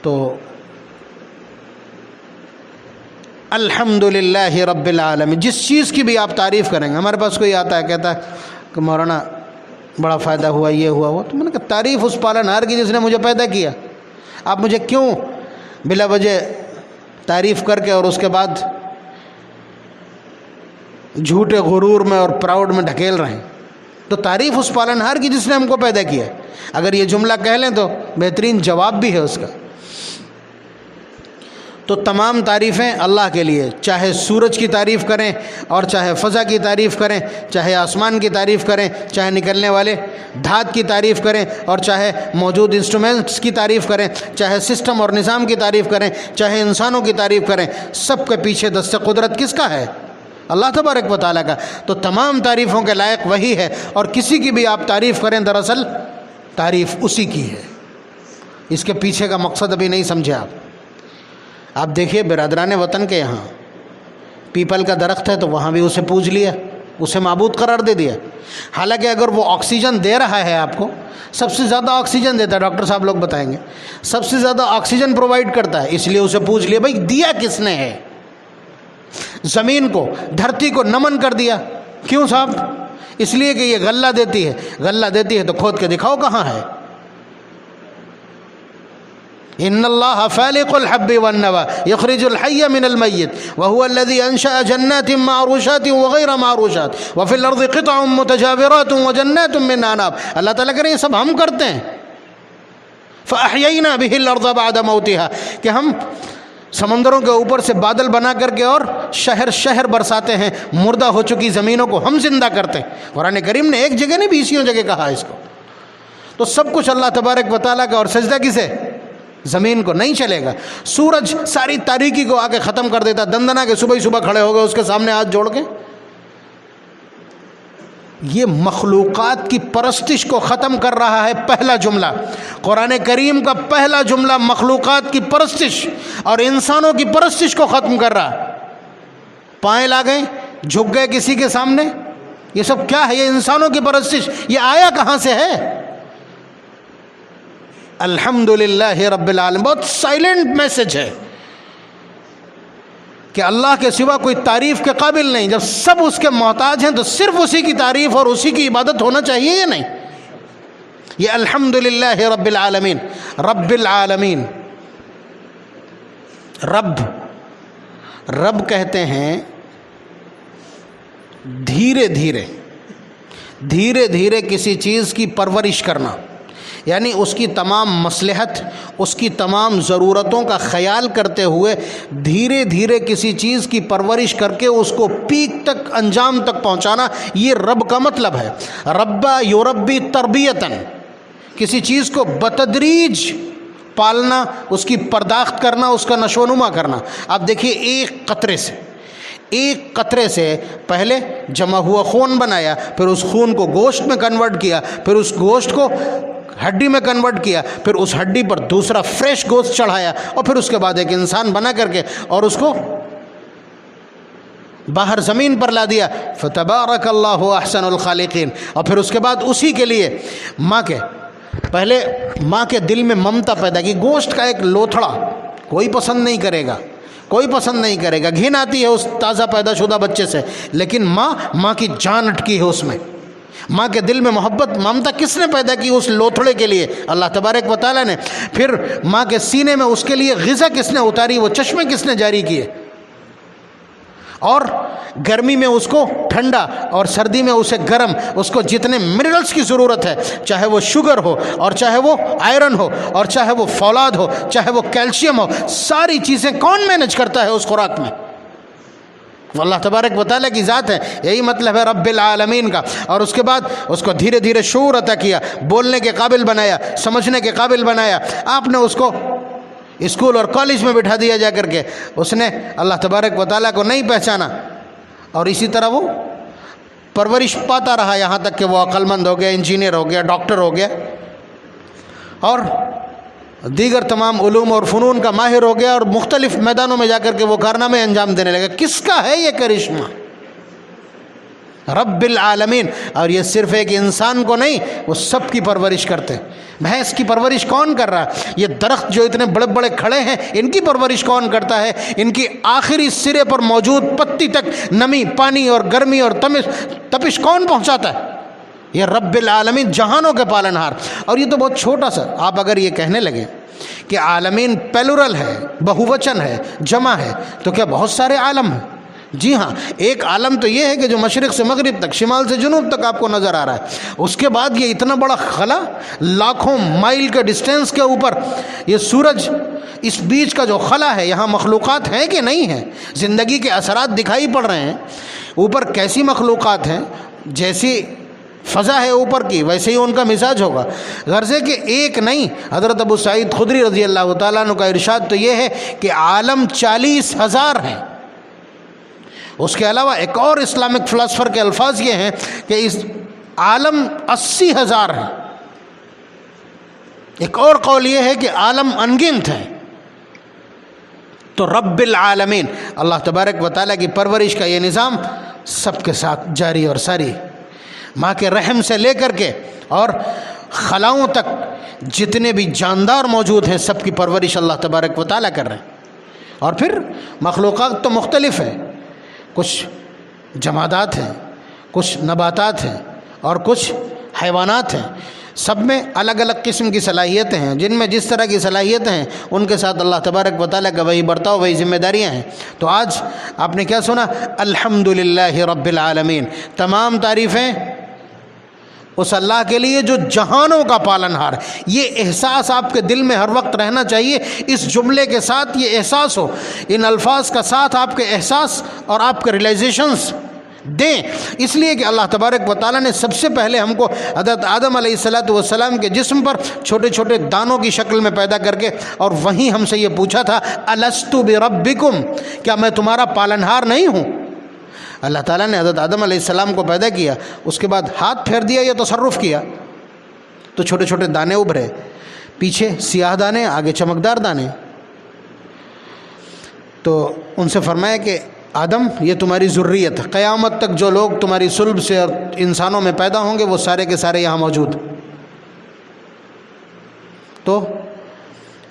S2: تو الحمدللہ رب العالمین. جس چیز کی بھی آپ تعریف کریں گے، ہمارے پاس کوئی آتا ہے کہتا ہے کہ مولانا بڑا فائدہ ہوا، یہ ہوا وہ، تو میں نے کہا تعریف اس پالنہار کی جس نے مجھے پیدا کیا. آپ مجھے کیوں بلا وجہ تعریف کر کے اور اس کے بعد جھوٹے غرور میں اور پراؤڈ میں ڈھکیل رہے ہیں؟ تو تعریف اس پالنہار کی جس نے ہم کو پیدا کیا. اگر یہ جملہ کہہ لیں تو بہترین جواب بھی ہے اس کا. تو تمام تعریفیں اللہ کے لیے، چاہے سورج کی تعریف کریں اور چاہے فضا کی تعریف کریں، چاہے آسمان کی تعریف کریں، چاہے نکلنے والے دھات کی تعریف کریں اور چاہے موجود انسٹرومنٹس کی تعریف کریں، چاہے سسٹم اور نظام کی تعریف کریں، چاہے انسانوں کی تعریف کریں، سب کے پیچھے دست قدرت کس کا ہے؟ اللہ تبارک و تعالیٰ کا. تو تمام تعریفوں کے لائق وہی ہے، اور کسی کی بھی آپ تعریف کریں دراصل تعریف اسی کی ہے. اس کے پیچھے کا مقصد ابھی نہیں سمجھے آپ. آپ دیکھیے برادران وطن کے یہاں پیپل کا درخت ہے تو وہاں بھی اسے پوج لیا، اسے معبود قرار دے دیا. حالانکہ اگر وہ آکسیجن دے رہا ہے آپ کو، سب سے زیادہ آکسیجن دیتا ہے، ڈاکٹر صاحب لوگ بتائیں گے، سب سے زیادہ آکسیجن پرووائڈ کرتا ہے، اس لیے اسے پوج لیا. بھائی دیا کس نے ہے؟ زمین کو، دھرتی کو نمن کر دیا. کیوں صاحب؟ اس لیے کہ یہ غلہ دیتی ہے. غلہ دیتی ہے تو کھود کے دکھاؤ کہاں ہے. ان اللہ فالق الحب والنوى یخرج الحی من المیت وهو الذی انشأ جنات معروشات وغیر معروشات وفی الارض قطع متجاورات وجنات من اعناب. اللہ تعالیٰ کہہ رہے ہیں یہ سب ہم کرتے ہیں. فاحیینا به الارض بعد موتها، کہ ہم سمندروں کے اوپر سے بادل بنا کر کے اور شہر شہر برساتے ہیں، مردہ ہو چکی زمینوں کو ہم زندہ کرتے ہیں. قرآن کریم نے ایک جگہ نہیں 20 جگہ کہا اس کو. تو سب کچھ اللہ تبارک و تعالیٰ کا. اور سجدہ کسے؟ زمین کو نہیں چلے گا. سورج ساری تاریکی کو آ کے ختم کر دیتا, دندنا کے صبح ہی صبح کھڑے ہو گئے اس کے سامنے ہاتھ جوڑ کے. یہ مخلوقات کی پرستش کو ختم کر رہا ہے پہلا جملہ. قرآن کریم کا پہلا جملہ مخلوقات کی پرستش اور انسانوں کی پرستش کو ختم کر رہا. پائیں لا گئے, جھک گئے کسی کے سامنے, یہ سب کیا ہے؟ یہ انسانوں کی پرستش. یہ آیا کہاں سے ہے؟ الحمدللہ رب العالمین. بہت سائلنٹ میسج ہے کہ اللہ کے سوا کوئی تعریف کے قابل نہیں. جب سب اس کے محتاج ہیں تو صرف اسی کی تعریف اور اسی کی عبادت ہونا چاہیے یا نہیں؟ یہ الحمدللہ رب العالمین. رب العالمین, رب کہتے ہیں دھیرے دھیرے کسی چیز کی پرورش کرنا, یعنی اس کی تمام مصلحت, اس کی تمام ضرورتوں کا خیال کرتے ہوئے دھیرے دھیرے کسی چیز کی پرورش کر کے اس کو پیک تک, انجام تک پہنچانا, یہ رب کا مطلب ہے. ربا یربی تربیتاً, کسی چیز کو بتدریج پالنا, اس کی پرداخت کرنا, اس کا نشو و نما کرنا. آپ دیکھیے ایک قطرے سے پہلے جمع ہوا خون بنایا, پھر اس خون کو گوشت میں کنورٹ کیا, پھر اس گوشت کو ہڈی میں کنورٹ کیا, پھر اس ہڈی پر دوسرا فریش گوشت چڑھایا, اور پھر اس کے بعد ایک انسان بنا کر کے اور اس کو باہر زمین پر لا دیا. فتبارک اللہ احسن الخالقین. اور پھر اس کے بعد اسی کے لیے پہلے ماں کے دل میں ممتا پیدا کی. گوشت کا ایک لوتھڑا کوئی پسند نہیں کرے گا, گھن آتی ہے اس تازہ پیدا شدہ بچے سے, لیکن ماں کی جان اٹکی ہے اس میں. ماں کے دل میں محبت, ممتا کس نے پیدا کی؟ اس لوتھڑے کے لیے اللہ تبارک و تعالیٰ نے. پھر ماں کے سینے میں اس کے لیے غذا کس نے اتاری؟ وہ چشمے کس نے جاری کیے؟ اور گرمی میں اس کو ٹھنڈا اور سردی میں اسے گرم, اس کو جتنے منرلز کی ضرورت ہے, چاہے وہ شوگر ہو اور چاہے وہ آئرن ہو اور چاہے وہ فولاد ہو, چاہے وہ کیلشیم ہو, ساری چیزیں کون مینج کرتا ہے اس خوراک میں؟ اللہ تبارک و تعالیٰ کی ذات ہے. یہی مطلب ہے رب العالمین کا. اور اس کے بعد اس کو دھیرے دھیرے شعور عطا کیا, بولنے کے قابل بنایا, سمجھنے کے قابل بنایا. آپ نے اس کو اسکول اور کالج میں بٹھا دیا جا کر کے, اس نے اللہ تبارک و تعالیٰ کو نہیں پہچانا, اور اسی طرح وہ پرورش پاتا رہا یہاں تک کہ وہ عقل مند ہو گیا, انجینئر ہو گیا, ڈاکٹر ہو گیا, اور دیگر تمام علوم اور فنون کا ماہر ہو گیا, اور مختلف میدانوں میں جا کر کے وہ کارنامے انجام دینے لگا. کس کا ہے یہ کرشمہ؟ رب العالمین. اور یہ صرف ایک انسان کو نہیں, وہ سب کی پرورش کرتے. بھینس کی پرورش کون کر رہا ہے؟ یہ درخت جو اتنے بڑے بڑے کھڑے ہیں, ان کی پرورش کون کرتا ہے؟ ان کی آخری سرے پر موجود پتی تک نمی, پانی اور گرمی اور تپش کون پہنچاتا ہے؟ یہ رب العالمین, جہانوں کے پالنہار. اور یہ تو بہت چھوٹا سا, آپ اگر یہ کہنے لگے کہ عالمین پیلورل ہے, بہووچن ہے, جمع ہے, تو کیا بہت سارے عالم ہیں؟ جی ہاں, ایک عالم تو یہ ہے کہ جو مشرق سے مغرب تک, شمال سے جنوب تک آپ کو نظر آ رہا ہے. اس کے بعد یہ اتنا بڑا خلا, لاکھوں مائل کے ڈسٹینس کے اوپر یہ سورج, اس بیچ کا جو خلا ہے, یہاں مخلوقات ہیں کہ نہیں ہیں؟ زندگی کے اثرات دکھائی پڑ رہے ہیں. اوپر کیسی مخلوقات ہیں؟ جیسی فضا ہے اوپر کی, ویسے ہی ان کا مزاج ہوگا. غرضے کہ ایک نہیں. حضرت ابو سعید خدری رضی اللہ تعالیٰ عنہ کا ارشاد تو یہ ہے کہ عالم 40,000 ہیں. اس کے علاوہ ایک اور اسلامک فلاسفر کے الفاظ یہ ہیں کہ اس عالم 80,000 ہیں. ایک اور قول یہ ہے کہ عالم انگنت ہیں. تو رب العالمین, اللہ تبارک و تعالیٰ کی پرورش کا یہ نظام سب کے ساتھ جاری اور ساری. ماں کے رحم سے لے کر کے اور خلاؤں تک جتنے بھی جاندار موجود ہیں, سب کی پرورش اللہ تبارک و تعالیٰ کر رہے ہیں. اور پھر مخلوقات تو مختلف ہیں, کچھ جمادات ہیں, کچھ نباتات ہیں, اور کچھ حیوانات ہیں. سب میں الگ الگ قسم کی صلاحیتیں ہیں. جن میں جس طرح کی صلاحیتیں ہیں ان کے ساتھ اللہ تبارک و تعالیٰ کا وہی برتاؤ, وہی ذمہ داریاں ہیں. تو آج آپ نے کیا سنا؟ الحمدللہ رب العالمین. تمام تعریفیں اس اللہ کے لیے جو جہانوں کا پالنہار ہے. یہ احساس آپ کے دل میں ہر وقت رہنا چاہیے. اس جملے کے ساتھ یہ احساس ہو, ان الفاظ کا ساتھ آپ کے احساس اور آپ کے ریلائزیشنز دیں، اس لیے کہ اللہ تبارک و تعالیٰ نے سب سے پہلے ہم کو حضرت آدم علیہ السلام کے جسم پر چھوٹے چھوٹے دانوں کی شکل میں پیدا کر کے اور وہیں ہم سے یہ پوچھا تھا الست بربکم، کیا میں تمہارا پالنہار نہیں ہوں؟ اللہ تعالیٰ نے حضرت آدم علیہ السلام کو پیدا کیا، اس کے بعد ہاتھ پھیر دیا یا تصرف کیا تو چھوٹے چھوٹے دانے ابھرے، پیچھے سیاہ دانے، آگے چمکدار دانے۔ تو ان سے فرمایا کہ آدم یہ تمہاری ذریت، قیامت تک جو لوگ تمہاری صلب سے اور انسانوں میں پیدا ہوں گے وہ سارے کے سارے یہاں موجود۔ تو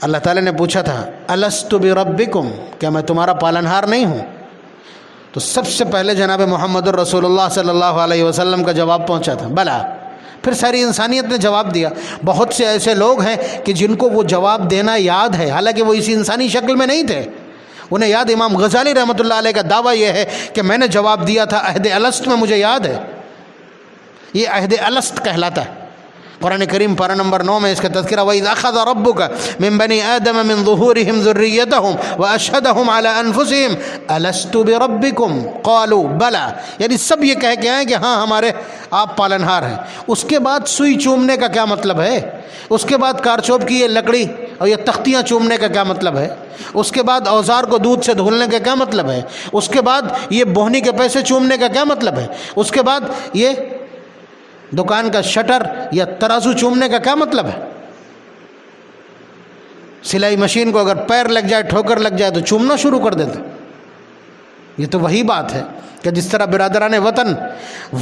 S2: اللہ تعالیٰ نے پوچھا تھا الست بربکم، کیا میں تمہارا پالنہار نہیں ہوں؟ تو سب سے پہلے جناب محمد الرسول اللہ صلی اللہ علیہ وسلم کا جواب پہنچا تھا بلا۔ پھر ساری انسانیت نے جواب دیا۔ بہت سے ایسے لوگ ہیں کہ جن کو وہ جواب دینا یاد ہے، حالانکہ وہ اسی انسانی شکل میں نہیں تھے، انہیں یاد۔ امام غزالی رحمۃ اللہ علیہ کا دعویٰ یہ ہے کہ میں نے جواب دیا تھا عہد الست میں، مجھے یاد ہے، یہ عہد الست کہلاتا ہے۔ قرآن کریم پارہ نمبر 9 میں اس کا تذکرہ وَإِذْ أَخَذَ رَبُّكَ مِنْ بَنِي آدَمَ مِنْ ظُهُورِهِمْ ذُرِّيَّتَهُمْ وَأَشْهَدَهُمْ عَلَىٰ أَنفُسِهِمْ أَلَسْتُ بِرَبِّكُمْ قَالُوا بَلَىٰ، یعنی سب یہ کہہ کے آئیں کہ ہاں ہمارے آپ پالنہار ہیں۔ اس کے بعد سوئی چومنے کا کیا مطلب ہے؟ اس کے بعد کارچوب کی یہ لکڑی اور یہ تختیاں چومنے کا کیا مطلب ہے؟ اس کے بعد اوزار کو دودھ سے دھلنے کا کیا مطلب ہے؟ اس کے بعد یہ بوہنی کے پیسے چومنے کا کیا مطلب ہے؟ اس کے بعد یہ دکان کا شٹر یا ترازو چومنے کا کیا مطلب ہے؟ سلائی مشین کو اگر پیر لگ جائے، ٹھوکر لگ جائے تو چومنا شروع کر دیتے۔ یہ تو وہی بات ہے کہ جس طرح برادران وطن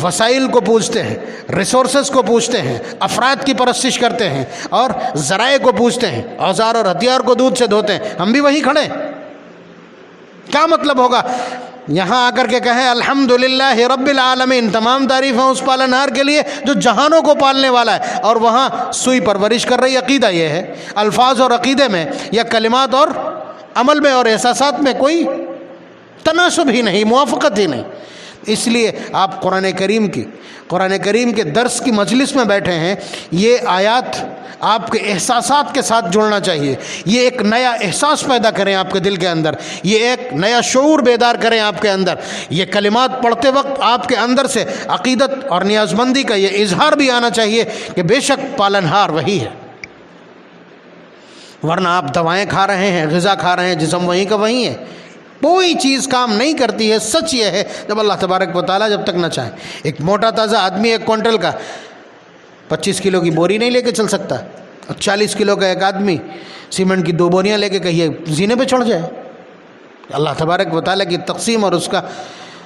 S2: وسائل کو پوجتے ہیں، ریسورسز کو پوجتے ہیں، افراد کی پرستش کرتے ہیں اور ذرائع کو پوجتے ہیں، اوزار اور ہتھیار کو دودھ سے دھوتے ہیں، ہم بھی وہی کھڑے۔ کیا مطلب ہوگا یہاں آ کر کے کہیں الحمدللہ رب العالمین، تمام تعریفیں اس پالنہار کے لیے جو جہانوں کو پالنے والا ہے، اور وہاں سوئی پرورش کر رہی۔ عقیدہ یہ ہے، الفاظ اور عقیدے میں یا کلمات اور عمل میں اور احساسات میں کوئی تناسب ہی نہیں، موافقت ہی نہیں۔ اس لیے آپ قرآن کریم کے درس کی مجلس میں بیٹھے ہیں، یہ آیات آپ کے احساسات کے ساتھ جڑنا چاہیے، یہ ایک نیا احساس پیدا کریں آپ کے دل کے اندر، یہ ایک نیا شعور بیدار کریں آپ کے اندر۔ یہ کلمات پڑھتے وقت آپ کے اندر سے عقیدت اور نیاز مندی کا یہ اظہار بھی آنا چاہیے کہ بے شک پالنہار وہی ہے، ورنہ آپ دوائیں کھا رہے ہیں، غذا کھا رہے ہیں، جسم وہیں کا وہیں ہے، کوئی چیز کام نہیں کرتی ہے۔ سچ یہ ہے جب اللہ تبارک و تعالیٰ جب تک نہ چاہے۔ ایک موٹا تازہ آدمی 1 کوئنٹل کا 25 کلو کی بوری نہیں لے کے چل سکتا، اور 40 کلو کا ایک آدمی سیمنٹ کی 2 بوریاں لے کے کہیے زینے پہ چڑھ جائے۔ اللہ تبارک و تعالیٰ کی تقسیم اور اس کا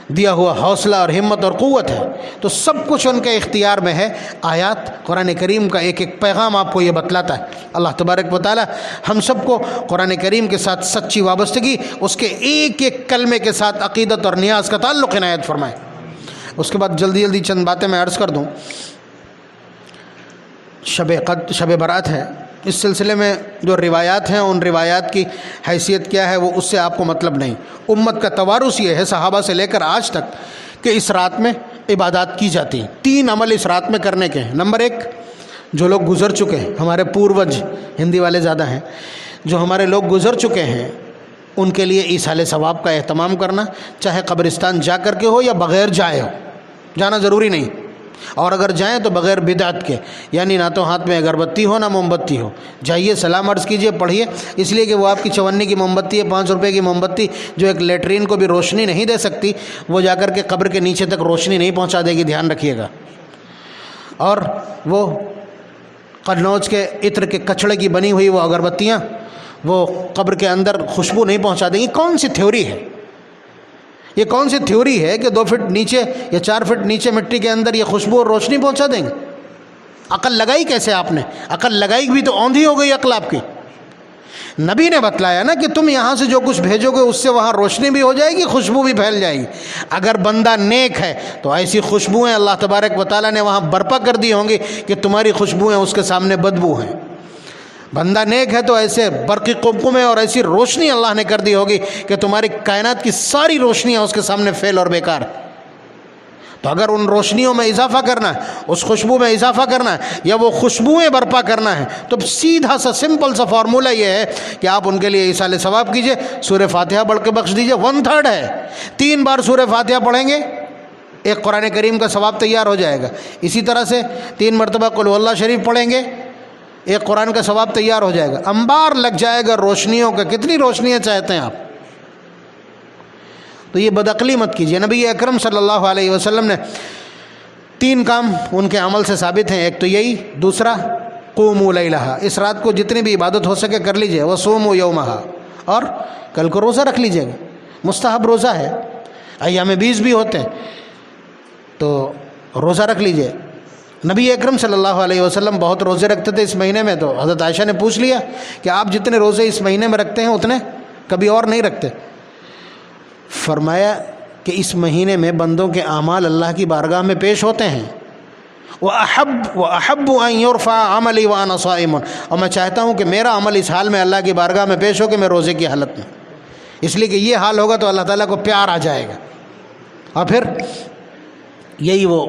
S2: دیا ہوا حوصلہ اور ہمت اور قوت ہے، تو سب کچھ ان کے اختیار میں ہے۔ آیات قرآن کریم کا ایک ایک پیغام آپ کو یہ بتلاتا ہے۔ اللہ تبارک و تعالیٰ ہم سب کو قرآن کریم کے ساتھ سچی وابستگی، اس کے ایک ایک کلمے کے ساتھ عقیدت اور نیاز کا تعلق عنایت فرمائے۔ اس کے بعد جلدی چند باتیں میں عرض کر دوں۔ شب برات ہے، اس سلسلے میں جو روایات ہیں ان روایات کی حیثیت کیا ہے وہ اس سے آپ کو مطلب نہیں۔ امت کا توارث یہ ہے صحابہ سے لے کر آج تک کہ اس رات میں عبادات کی جاتی ہیں۔ 3 عمل اس رات میں کرنے کے ہیں۔ نمبر 1، جو لوگ گزر چکے ہیں، ہمارے پوروج، ہندی والے زیادہ ہیں، جو ہمارے لوگ گزر چکے ہیں ان کے لیے ایصال ثواب کا اہتمام کرنا، چاہے قبرستان جا کر کے ہو یا بغیر جائے ہو، جانا ضروری نہیں، اور اگر جائیں تو بغیر بدعت کے، یعنی نہ تو ہاتھ میں اگربتی ہو نہ موم بتی ہو، جائیے سلام عرض کیجئے، پڑھیے، اس لیے کہ وہ آپ کی 54 کی موم بتی ہے، 5 روپے کی موم بتی جو ایک لیٹرین کو بھی روشنی نہیں دے سکتی، وہ جا کر کے قبر کے نیچے تک روشنی نہیں پہنچا دے گی، دھیان رکھیے گا۔ اور وہ قنوج کے عطر کے کچڑے کی بنی ہوئی وہ اگربتیاں وہ قبر کے اندر خوشبو نہیں پہنچا دیں گی۔ کون سی تھیوری ہے یہ؟ کون سی تھیوری ہے کہ 2 فٹ نیچے یا 4 فٹ نیچے مٹی کے اندر یہ خوشبو اور روشنی پہنچا دیں گے؟ عقل لگائی کیسے آپ نے؟ عقل لگائی بھی تو اوندھی ہو گئی عقل آپ کی۔ نبی نے بتلایا نا کہ تم یہاں سے جو کچھ بھیجو گے اس سے وہاں روشنی بھی ہو جائے گی، خوشبو بھی پھیل جائے گی۔ اگر بندہ نیک ہے تو ایسی خوشبوئیں اللہ تبارک و تعالیٰ نے وہاں برپا کر دی ہوں گی کہ تمہاری خوشبوئیں اس کے سامنے بدبو ہیں۔ بندہ نیک ہے تو ایسے برقی قمقمے اور ایسی روشنی اللہ نے کر دی ہوگی کہ تمہاری کائنات کی ساری روشنیاں اس کے سامنے فیل اور بیکار۔ تو اگر ان روشنیوں میں اضافہ کرنا ہے، اس خوشبو میں اضافہ کرنا ہے، یا وہ خوشبوئیں برپا کرنا ہے، تو سیدھا سا سمپل سا فارمولہ یہ ہے کہ آپ ان کے لیے ایصال ثواب کیجئے، سورہ فاتحہ پڑھ کے بخش دیجئے۔ 1/3 ہے، 3 بار سورہ فاتحہ پڑھیں گے ایک قرآن کریم کا ثواب تیار ہو جائے گا. اسی طرح سے 3 مرتبہ قل اللہ شریف پڑھیں گے، ایک قرآن کا ثواب تیار ہو جائے گا. انبار لگ جائے گا روشنیوں کا. کتنی روشنیاں چاہتے ہیں آپ؟ تو یہ بدعقلی مت کیجیے. نبی اکرم صلی اللہ علیہ وسلم نے 3 کام ان کے عمل سے ثابت ہیں. ایک تو یہی، دوسرا قوموا لیلہا، اس رات کو جتنی بھی عبادت ہو سکے کر لیجئے. وصوموا یومہا، اور کل کو روزہ رکھ لیجئے گا. مستحب روزہ ہے، ایام 20 بھی ہوتے ہیں تو روزہ رکھ لیجئے. نبی اکرم صلی اللہ علیہ وسلم بہت روزے رکھتے تھے اس مہینے میں. تو حضرت عائشہ نے پوچھ لیا کہ آپ جتنے روزے اس مہینے میں رکھتے ہیں اتنے کبھی اور نہیں رکھتے. فرمایا کہ اس مہینے میں بندوں کے اعمال اللہ کی بارگاہ میں پیش ہوتے ہیں. وَأَحَبُّ أَن يُرْفَعَ عَمَلِي وَأَنَا صَائِمٌ، اور میں چاہتا ہوں کہ میرا عمل اس حال میں اللہ کی بارگاہ میں پیش ہو کہ میں روزے کی حالت میں. اس لیے کہ یہ حال ہوگا تو اللہ تعالیٰ کو پیار آ جائے گا. اور پھر یہی وہ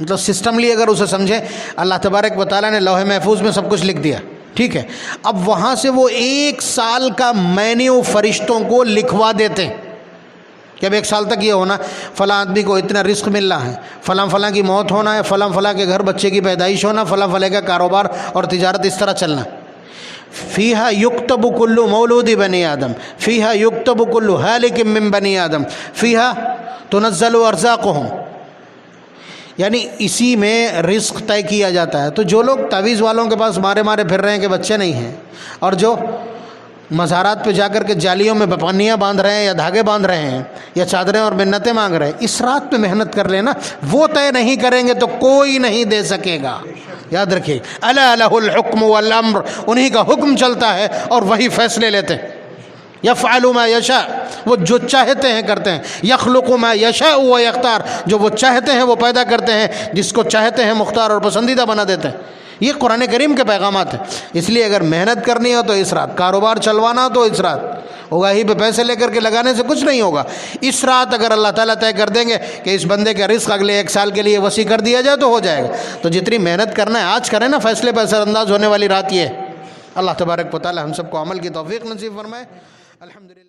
S2: مطلب سسٹملی اگر اسے سمجھیں، اللہ تبارک و تعالیٰ نے لوح محفوظ میں سب کچھ لکھ دیا، ٹھیک ہے. اب وہاں سے وہ 1 سال کا مینیو فرشتوں کو لکھوا دیتے ہیں کہ اب 1 سال تک یہ ہونا، فلاں آدمی کو اتنا رزق مل رہا ہے، فلاں فلاں کی موت ہونا ہے، فلاں فلاں کے گھر بچے کی پیدائش ہونا، فلاں فلاں کا کاروبار اور تجارت اس طرح چلنا. فیہا یکتب کل مولود بنی آدم، فیہا یکتب کل ہالک من بنی آدم، فیہا تنزل ارزاقہم. یعنی اسی میں رزق طے کیا جاتا ہے. تو جو لوگ تعویذ والوں کے پاس مارے پھر رہے ہیں کہ بچے نہیں ہیں، اور جو مزارات پہ جا کر کے جالیوں میں پنیاں باندھ رہے ہیں یا دھاگے باندھ رہے ہیں یا چادریں اور منتیں مانگ رہے ہیں، اس رات پہ محنت کر لینا. وہ طے نہیں کریں گے تو کوئی نہیں دے سکے گا. یاد رکھیے، الا لہ الحکم والامر، انہی کا حکم چلتا ہے اور وہی فیصلے لیتے ہیں. یفعل ما یشاء، وہ جو چاہتے ہیں کرتے ہیں. یخلق ما یشاء و یختار، جو وہ چاہتے ہیں وہ پیدا کرتے ہیں، جس کو چاہتے ہیں مختار اور پسندیدہ بنا دیتے ہیں. یہ قرآن کریم کے پیغامات ہیں. اس لیے اگر محنت کرنی ہو تو اس رات، کاروبار چلوانا ہو تو اس رات. اگاہی پہ پیسے لے کر کے لگانے سے کچھ نہیں ہوگا. اس رات اگر اللہ تعالیٰ طے کر دیں گے کہ اس بندے کا رزق اگلے 1 سال کے لیے وسیع کر دیا جائے تو ہو جائے گا. تو جتنی محنت کرنا ہے آج کریں نا. فیصلے پہ اثر انداز ہونے والی رات یہ ہے. اللہ تبارک و تعالیٰ ہم سب کو عمل کی توفیق نصیب فرمائے. الحمدللہ.